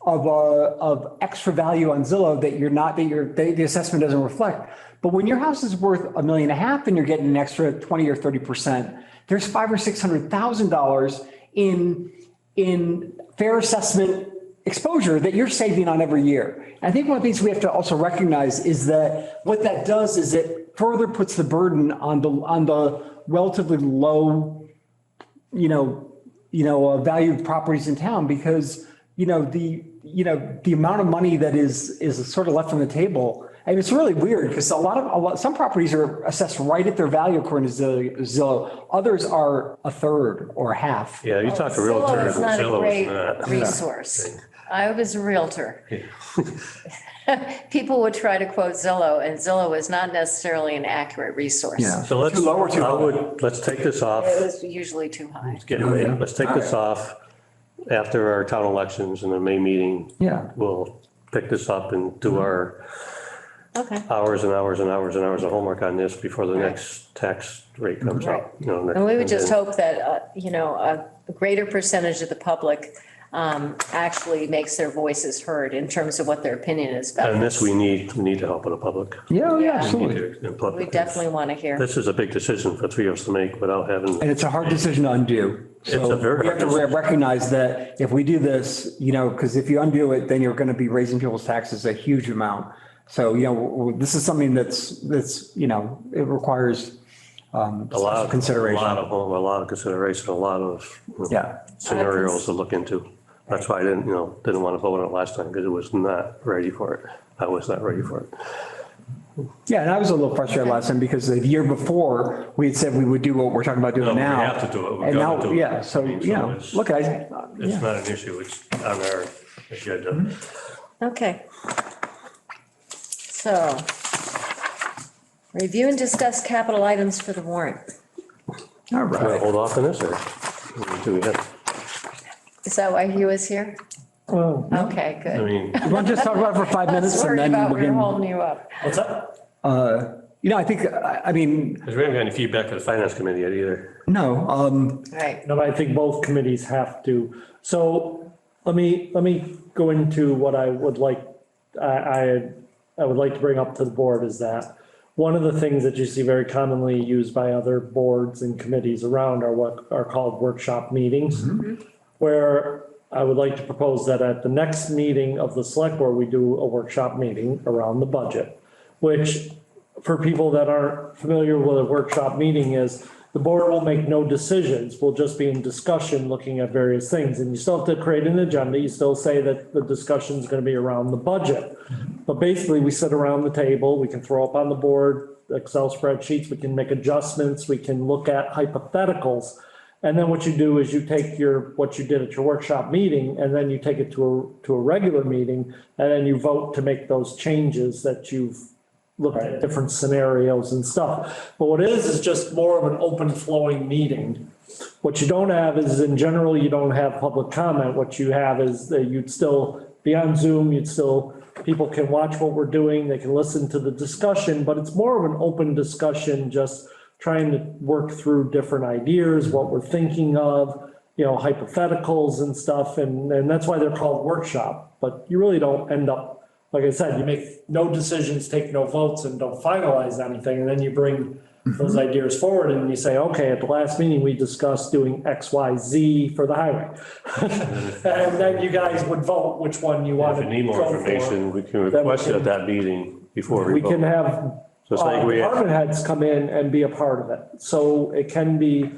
of extra value on Zillow that the assessment doesn't reflect. But when your house is worth $1.5 million and you're getting an extra 20 or 30%, there's $500,000 or $600,000 in fair assessment exposure that you're saving on every year. And I think one of the things we have to also recognize is that what that does is it further puts the burden on the relatively low, valued properties in town, because the amount of money that is sort of left on the table. And it's really weird because some properties are assessed right at their value according to Zillow. Others are a third or a half. Yeah, you talk to realtors. Zillow is not a great resource. I was a realtor. People would try to quote Zillow, and Zillow is not necessarily an accurate resource. Yeah. So let's take this off. It was usually too high. Let's take this off after our town elections and the May meeting. Yeah. We'll pick this up and do our hours and hours and hours and hours of homework on this before the next tax rate comes out. And we would just hope that, a greater percentage of the public actually makes their voices heard in terms of what their opinion is about. And this, we need the help of the public. Yeah, Yeah. absolutely. We definitely want to hear. This is a big decision for three of us to make without having. And it's a hard decision to undo. It's a very we have to recognize that if we do this, because if you undo it, then you're going to be raising people's taxes a huge amount. So, this is something that's it requires a lot of consideration, a lot of consideration, a lot of scenarios to look into. That's why I didn't want to vote on it last time, because it was not ready for it. I was not ready for it. Yeah, and I was a little frustrated last time because the year before we had said we would do what we're talking about doing now. We have to do it. And now, do it. yeah, so, look, it's not an issue. It's on our agenda. Okay. So, review and discuss capital items for the warrant. All Should I right. hold off on this, or do we have? Is that why he was here? Well, Okay, I good. mean, you want to just talk about it for 5 minutes and Worried then about we we're can, holding you up. what's that? I think, I mean, Because we haven't got any feedback to the finance committee yet either. no, Right. No, but I think both committees have to. So let me go into what I would like. I I would like to bring up to the board is that one of the things that you see very commonly used by other boards and committees around are what are called workshop meetings, where I would like to propose that at the next meeting of the select board, we do a workshop meeting around the budget, which for people that aren't familiar with a workshop meeting is the board will make no decisions. We'll just be in discussion looking at various things. And you still have to create an agenda. You still say that the discussion is going to be around the budget. But basically we sit around the table, we can throw up on the board Excel spreadsheets, we can make adjustments, we can look at hypotheticals. And then what you do is you take what you did at your workshop meeting, and then you take it to a regular meeting, and then you vote to make those changes that you've looked at different scenarios and stuff. But what it is just more of an open flowing meeting. What you don't have is, in general, you don't have public comment. What you have is that you'd still be on Zoom, people can watch what we're doing, they can listen to the discussion, but it's more of an open discussion, just trying to work through different ideas, what we're thinking of, hypotheticals and stuff. And that's why they're called workshop, but you really don't end up, like I said, you make no decisions, take no votes, and don't finalize anything. And then you bring those ideas forward and you say, okay, at the last meeting, we discussed doing X, Y, Z for the highway. And then you guys would vote which one you want to If you need more information, we can request it at that meeting before we We vote. can have So it's like department heads come in and be a part of it. So it can be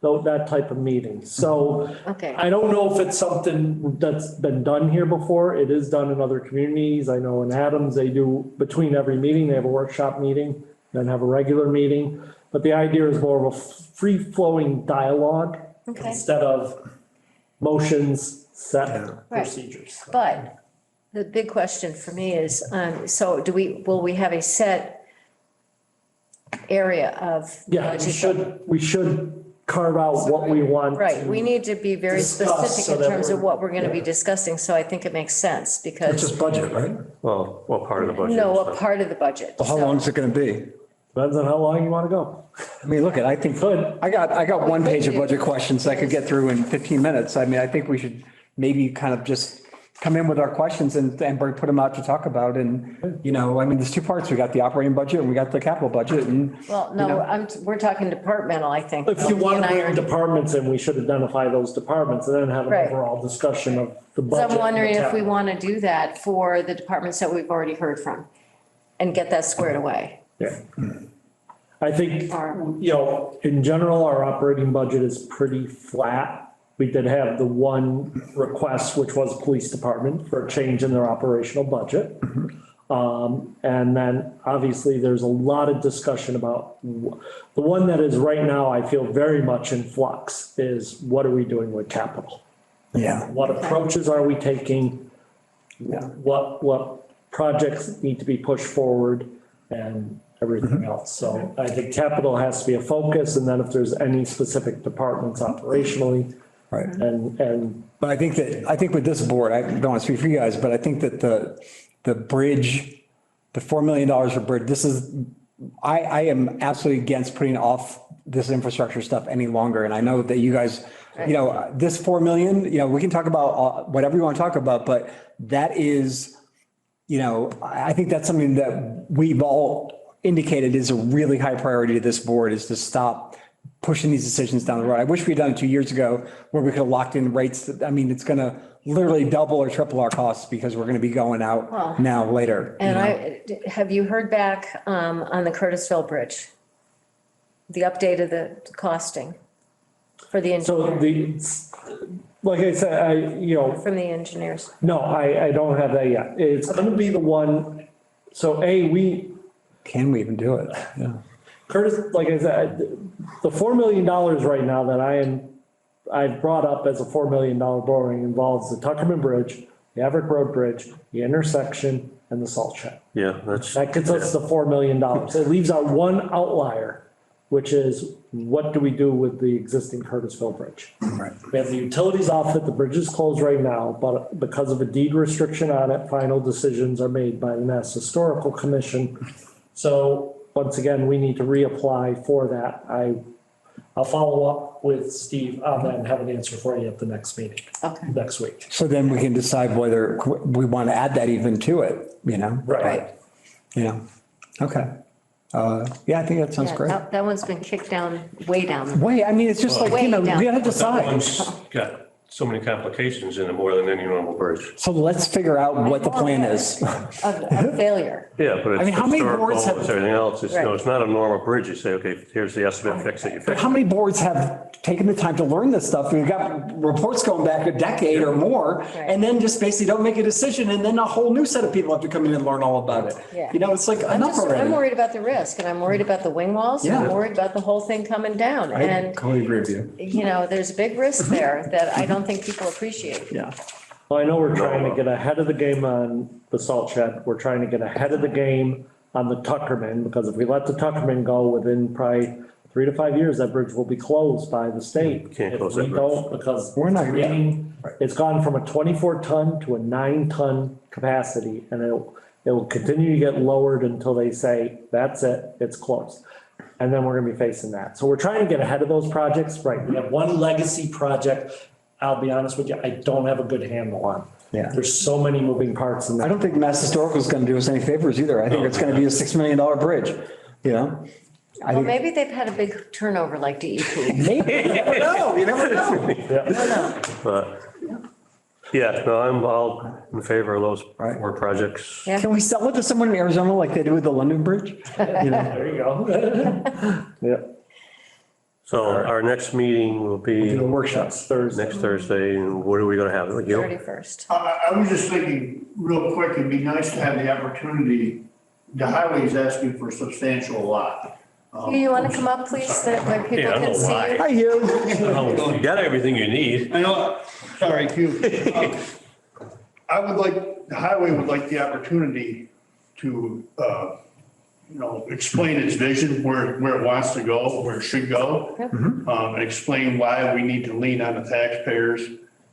that type of meeting. So Okay. I don't know if it's something that's been done here before. It is done in other communities. I know in Adams, they do between every meeting, they have a workshop meeting, then have a regular meeting. But the idea is more of a free flowing dialogue instead of motions, set procedures. But the big question for me is, so will we have a set area of? Yeah, we should carve out what we want. Right, we need to be very discuss specific so in that terms of we're- what we're going to be discussing, so I think it makes sense It's because, just budget, right? Well, what part of the budget? no, a part of the budget. How long is it going to be? Depends on how long you want to go. I mean, look, I think, I got one page of budget questions I could get through in 15 minutes. I mean, I think we should maybe kind of just come in with our questions and put them out to talk about. And, I mean, there's two parts. We got the operating budget and we got the capital budget and. Well, no, we're talking departmental, I think. If you want to And I bring departments in, we should identify those departments and then have an Right. overall discussion of the So budget. I'm wondering and the if we capital. want to do that for the departments that we've already heard from and get that squared away. Yeah. I think, in general, our operating budget is pretty flat. We did have the one request, which was police department for a change in their operational budget. And then obviously there's a lot of discussion about the one that is right now, I feel very much in flux is what are we doing with capital? Yeah. What approaches are we taking? What projects need to be pushed forward and everything else. So I think capital has to be a focus, and then if there's any specific departments operationally. Right. And. But I think with this board, I don't want to speak for you guys, but I think that the bridge, the $4 million for bridge, I am absolutely against putting off this infrastructure stuff any longer. And I know that you guys, this 4 million, we can talk about whatever you want to talk about, but that is, I think that's something that we've all indicated is a really high priority to this board, is to stop pushing these decisions down the road. I wish we'd done it 2 years ago where we could have locked in rates. It's going to literally double or triple our costs because we're going to be going out now later. And have you heard back on the Curtisville Bridge? The update of the costing for the So like I said, from the engineers? no, I don't have that yet. It's going to be the one. So can we even do it? Yeah. Curtis, like I said, the $4 million right now that I've brought up as a $4 million borrowing involves the Tuckerman Bridge, the Everett Road Bridge, the intersection, and the salt shed. Yeah, That gets us the $4 million. It leaves out one outlier, which is what do we do with the existing Curtisville Bridge? Right. We have the utilities off it, the bridge is closed right now, but because of a deed restriction on it, final decisions are made by the Mass Historical Commission. So once again, we need to reapply for that. I'll follow up with Steve on that and have an answer for you at the next meeting, next week. So then we can decide whether we want to add that even to it, Right. Yeah, okay. Yeah, I think that sounds Yeah, great. that one's been kicked down, way down. Wait, I mean, it's just like, Way you know, down. we gotta That decide. one's got so many complications in it, more than any normal bridge. So let's figure out what the plan is. Of failure. Yeah, but I it's mean, how many historical, boards have- it's everything else. It's, you know, it's not a normal bridge. You say, okay, here's the estimate, fix it, you But fix how it. many boards have taken the time to learn this stuff? We've got reports going back a decade or more, and then just basically don't make a decision, and then a whole new set of people have to come in and learn all about it. Yeah. You know, it's like I'm enough already. worried about the risk, and I'm worried about the wing walls, and I'm Yeah. worried about the whole thing coming down. I And, totally agree with you. you know, there's a big risk there that I don't think people appreciate. Yeah. Well, I know we're trying to get ahead of the game on the salt shed. We're trying to get ahead of the game on the Tuckerman, because if we let the Tuckerman go within probably 3 to 5 years, that bridge will be closed by the state. Can't If close we that bridge. don't, because We're not- it's gone from a 24-ton to a 9-ton capacity, and it'll continue to get lowered until they say, that's it, it's closed. And then we're gonna be facing that. So we're trying to get ahead of those projects, right? We have one legacy project, I'll be honest with you, I don't have a good handle on. Yeah. There's so many moving parts in I that. don't think Mass Historical is gonna do us any favors either. I think it's gonna be a $6 million bridge, you know? I Well, think, maybe they've had a big turnover like DEP. maybe, you never know, you never know. But, yeah, no, I'm all in favor of those Right. more projects. Yeah. Can we sell it to someone in Arizona like they do with the London Bridge? You know? There you go. Yeah. So our next meeting will be Do the workshops. Thursday. next Thursday, and what are we gonna have? Like, you know, 31st. I was just thinking, real quick, it'd be nice to have the opportunity, the highway's asking for a substantial lot. You want to come up, please, that where people Yeah, I don't can know see why. you? Hi, you. you got everything you need. I know, sorry, Hugh. I would like, the highway would like the opportunity to, explain its vision, where it wants to go, where it should go. And explain why we need to lean on the taxpayers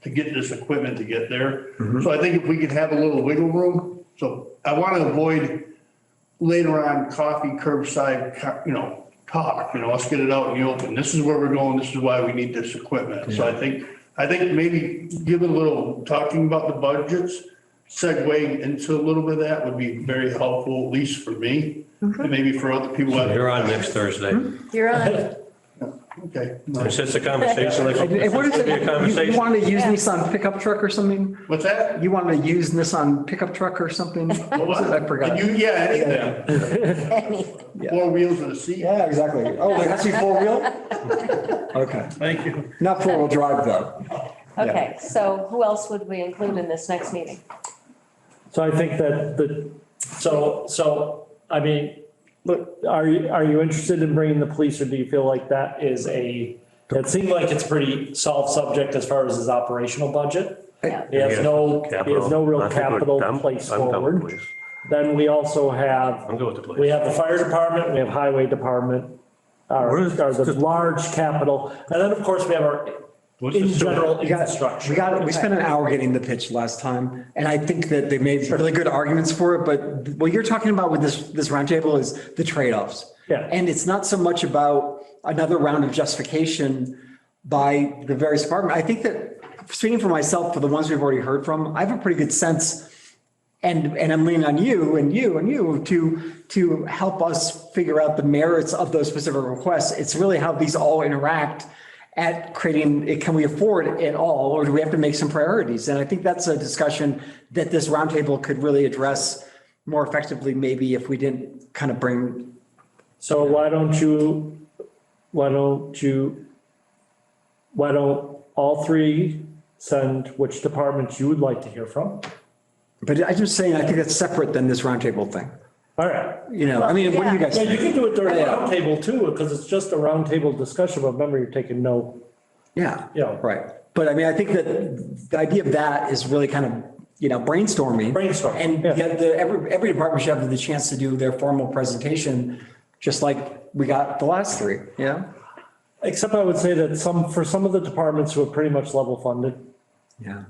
to get this equipment to get there. So I think if we could have a little wiggle room, so I want to avoid later on coffee curbside, talk, let's get it out in the open. This is where we're going. This is why we need this equipment. So I think maybe give it a little talking about the budgets, segueing into a little bit of that would be very helpful, at least for me, and maybe for other people. You're on next Thursday. You're on. Okay. It's just a conversation, like, Hey, what is it's gonna be a it? You conversation. want to use Yeah. Nissan pickup truck or something? What's that? You want to use Nissan pickup truck or something? What was it? I forgot. Yeah, anything. Four wheels and a seat. Yeah, exactly. Oh, it has to be four-wheel? Okay. Thank you. Not four-wheel drive, though. Okay, so who else would we include in this next meeting? So I think that I mean, look, are you interested in bringing the police, or do you feel like that is it seemed like it's a pretty solved subject as far as his operational budget. Yeah. He has no real I think capital I'm place done with forward. police. Then we also have, I'm good with the police. we have the fire department, we have highway department, What is- are the large capital. And then, of course, we have our What's the in sewer? general infrastructure. We spent an hour getting the pitch last time, and I think that they made really good arguments for it, but what you're talking about with this roundtable is the trade-offs. Yeah. And it's not so much about another round of justification by the various departments. I think that, speaking for myself, for the ones we've already heard from, I have a pretty good sense, and I'm leaning on you and you to help us figure out the merits of those specific requests. It's really how these all interact at creating, can we afford it all, or do we have to make some priorities? And I think that's a discussion that this roundtable could really address more effectively, maybe if we didn't kind of bring. So why don't all three send which departments you would like to hear from? But I'm just saying, I think that's separate than this roundtable thing. All right. I mean, what do you guys Yeah, think? you can do it during the Yeah. roundtable too, because it's just a roundtable discussion, but remember, you're taking no. Yeah. Yeah. Right. But I mean, I think that the idea of that is really kind of, brainstorming. Brainstorming, And yeah. yet every department should have the chance to do their formal presentation, just like we got the last three, yeah? Except I would say that for some of the departments who are pretty much level funded, Yeah.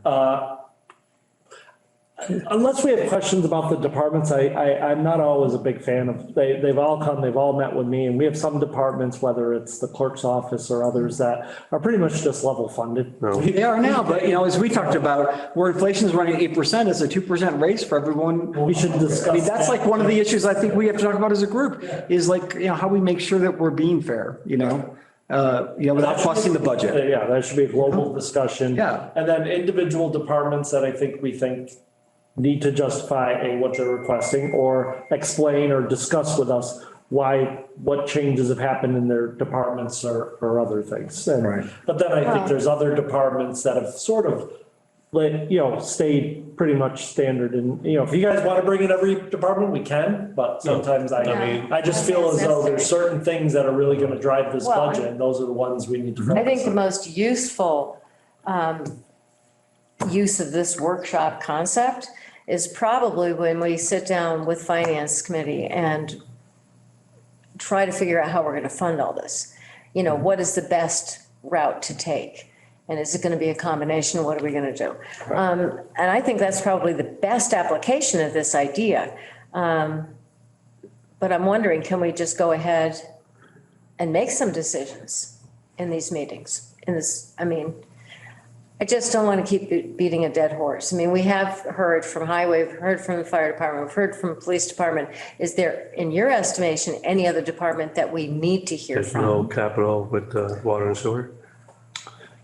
Unless we have questions about the departments, I'm not always a big fan of, they've all come, they've all met with me, and we have some departments, whether it's the clerk's office or others, that are pretty much just level funded. They are now, but as we talked about, where inflation is running 8%, it's a 2% raise for everyone. We should discuss. I mean, that's like one of the issues I think we have to talk about as a group, is like, how we make sure that we're being fair, without busting the budget. Yeah, that should be a global discussion. Yeah. And then individual departments that I think we think need to justify what they're requesting or explain or discuss with us what changes have happened in their departments or other things. Right. But then I think there's other departments that have sort of stayed pretty much standard. And, if you guys want to bring in every department, we can, but sometimes I just feel as though there's certain things that are really going to drive this budget, and those are the ones we need to focus on. I think the most useful use of this workshop concept is probably when we sit down with Finance Committee and try to figure out how we're going to fund all this. What is the best route to take? And is it going to be a combination? What are we going to do? And I think that's probably the best application of this idea. But I'm wondering, can we just go ahead and make some decisions in these meetings? I just don't want to keep beating a dead horse. We have heard from Highway, we've heard from the Fire Department, we've heard from the Police Department. Is there, in your estimation, any other department that we need to hear There's from? no capital with water and sewer?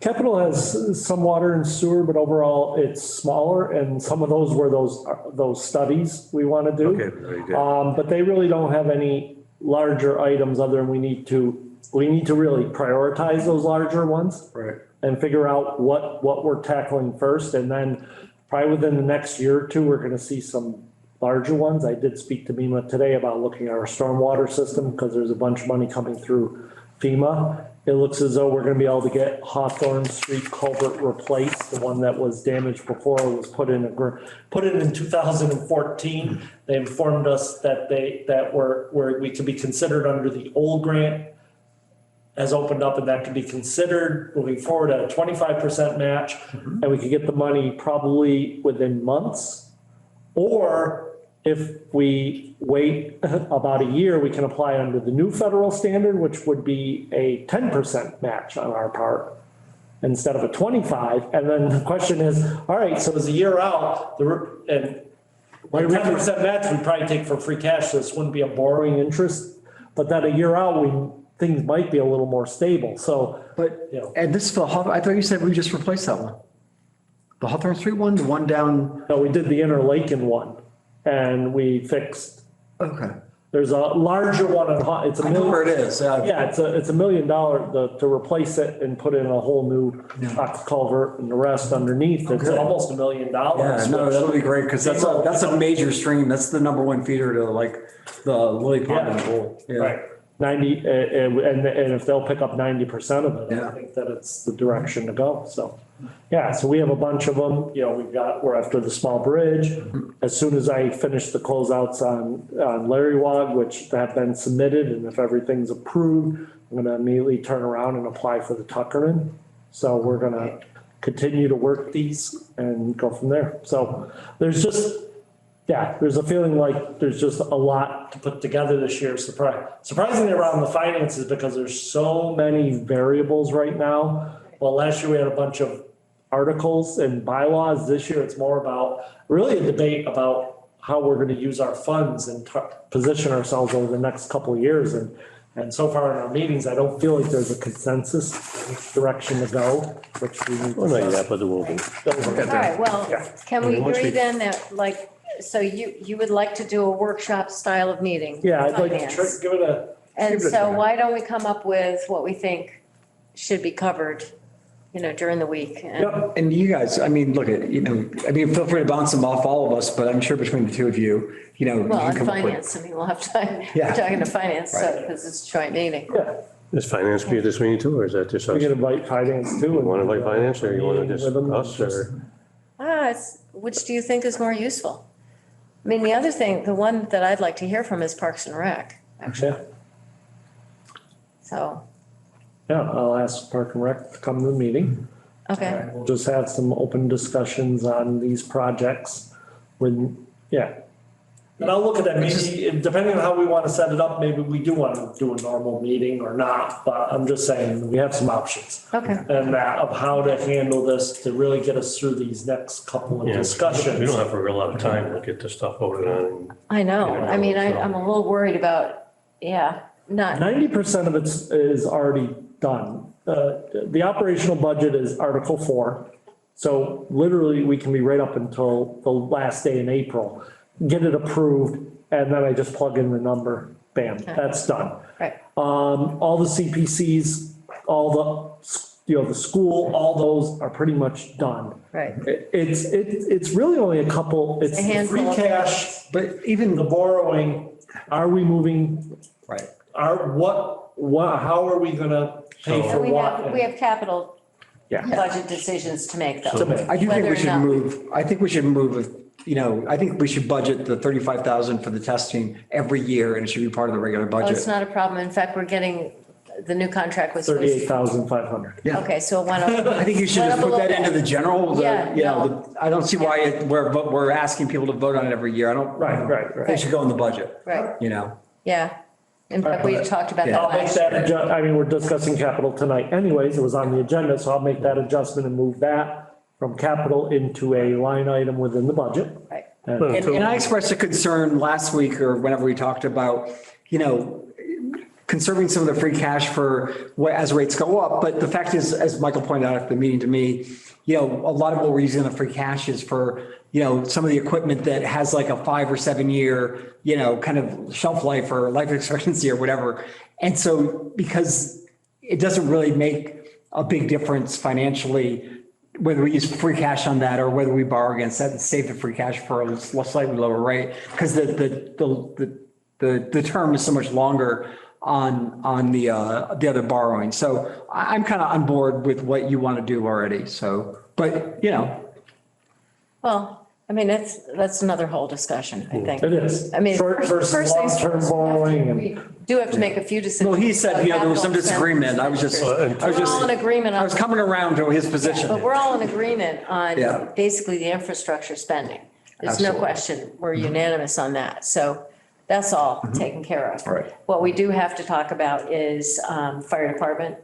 Capital has some water and sewer, but overall it's smaller, and some of those were those studies we want to do. Okay, very good. But they really don't have any larger items other than we need to really prioritize those larger ones. Right. And figure out what we're tackling first, and then probably within the next year or two, we're gonna see some larger ones. I did speak to MEMA today about looking at our stormwater system, because there's a bunch of money coming through FEMA. It looks as though we're gonna be able to get Hawthorne Street culvert replaced, the one that was damaged before it was put in in 2014. They informed us that we could be considered under the old grant has opened up, and that could be considered moving forward at a 25% match. And we could get the money probably within months. Or if we wait about a year, we can apply under the new federal standard, which would be a 10% match on our part instead of a 25. And then the question is, all right, so as a year out, and 10% match we'd probably take for free cash, so this wouldn't be a borrowing interest. But then a year out, things might be a little more stable, so. And this is for I thought you said we just replaced that one. The Hawthorne Street one, the one down? No, we did the Interlaken one, and we fixed. Okay. There's a larger one on, it's $1 million. I know where it is. Yeah, it's $1 million to replace it and put in a whole new box culvert and the rest underneath. It's almost $1 million. Yeah, no, that'll be great, because that's a major stream. That's the #1 feeder to like the Lily Pond and the Bowl. Yeah. Right. 90, and if they'll pick up 90% of it, I think that it's the direction to go. So, so we have a bunch of them. We're after the small bridge. As soon as I finish the closeouts on Larrywog, which have been submitted, and if everything's approved, I'm gonna immediately turn around and apply for the Tuckerman. So we're gonna continue to work these and go from there. So there's a feeling like there's just a lot to put together this year. Surprisingly around the finances, because there's so many variables right now. Well, last year we had a bunch of articles and bylaws. This year it's more about really a debate about how we're going to use our funds and position ourselves over the next couple of years. And so far in our meetings, I don't feel like there's a consensus which direction to go, which we need to. Well, not yet, but there will be. All right, well, can we agree then that, so you would like to do a workshop style of meeting? Yeah, I'd like to Finance. give it a. And so why don't we come up with what we think should be covered, during the week? And you guys, look at, feel free to bounce them off all of us, but I'm sure between the two of you, you Well, can and come up with. finance, we'll have time, Yeah. we're talking to finance, so, Right. because it's a joint meeting. Is finance be at this meeting too, or is that just us? We can invite finance too. You want to invite finance, or you want to just With them, us, or? Which do you think is more useful? The other thing, the one that I'd like to hear from is Parks and Rec, actually. So, Yeah, I'll ask Park and Rec to come to the meeting. okay, We'll just have some open discussions on these projects. when, yeah. And I'll look at that, maybe, depending on how we want to set it up, maybe we do want to do a normal meeting or not, but I'm just saying, we have some options. Okay. And that of how to handle this to really get us through these next couple of Yeah, discussions. We don't have a real lot of time to get this stuff voted on. I know. I mean, I'm a little worried about, not, 90% of it is already done. The operational budget is Article 4. So literally, we can be right up until the last day in April, get it approved, and then I just plug in the number, bam, that's done. right. All the CPCs, all the school, all those are pretty much done. Right. It's really only a couple, it's A the handful free of cash, but even the borrowing, are we moving? Right. How are we gonna pay for We what? have capital Yeah. budget decisions to make though. I do think Whether we or should not- move, I think we should move, I think we should budget the 35,000 for the testing every year and it should be part of the regular Oh, it's budget. not a problem. In fact, we're getting, the new contract was. 38,500. Yeah. Okay, so it went up. I think you should went just up a put that little into the bit. general, Yeah, I don't see why we're asking people to vote on it every year. I don't. Right. It should go in the budget, Right, Yeah. in fact, we talked about Yeah. that I'll make last that, year. we're discussing capital tonight anyways, it was on the agenda, so I'll make that adjustment and move that from capital into a line item within the budget. Right. And I expressed a concern last week or whenever we talked about, conserving some of the free cash for as rates go up. But the fact is, as Michael pointed out at the meeting to me, a lot of what we're using the free cash is for, some of the equipment that has like a 5 or 7 year, kind of shelf life or life expectancy or whatever. And so because it doesn't really make a big difference financially, whether we use free cash on that or whether we borrow against that and save the free cash for a slightly lower rate, because the term is so much longer on the other borrowing. So I'm kind of on board with what you want to do already. So, but Well, I mean, that's another whole discussion, I think. It is. I mean, Short versus first things long-term first, borrowing and. we do have to make a few decisions. well, he said, there was some Capital disagreement. I was We're all in agreement I on. was coming around to his position. But we're all in agreement on Yeah. basically the infrastructure spending. There's no Absolutely. question. We're unanimous on that. So that's all taken care of. Right. What we do have to talk about is fire department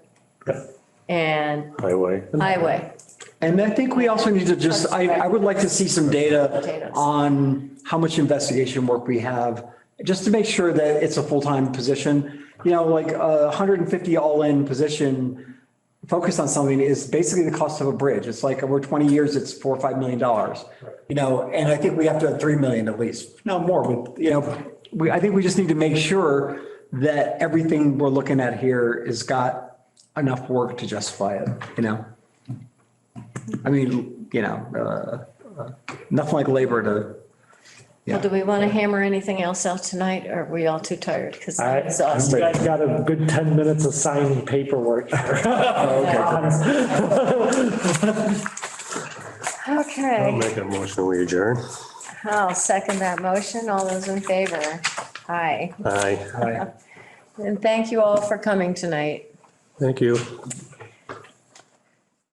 and Highway. highway. And I think we also need to just, I would like to see some data Potatoes. on how much investigation work we have, just to make sure that it's a full-time position. Like a 150 all-in position focused on something is basically the cost of a bridge. It's like over 20 years, it's $4 or $5 million. And I think we have to have 3 million at least, no more, but I think we just need to make sure that everything we're looking at here has got enough work to justify it, I mean, nothing like labor to. Well, do we want to hammer anything else out tonight? Or are we all too tired? Because I'm I've exhausted. got a good 10 minutes of signing paperwork. I'll Okay, make a motion, we adjourn. I'll second that motion. All those in favor? Aye. Aye. And thank you all for coming tonight. Thank you.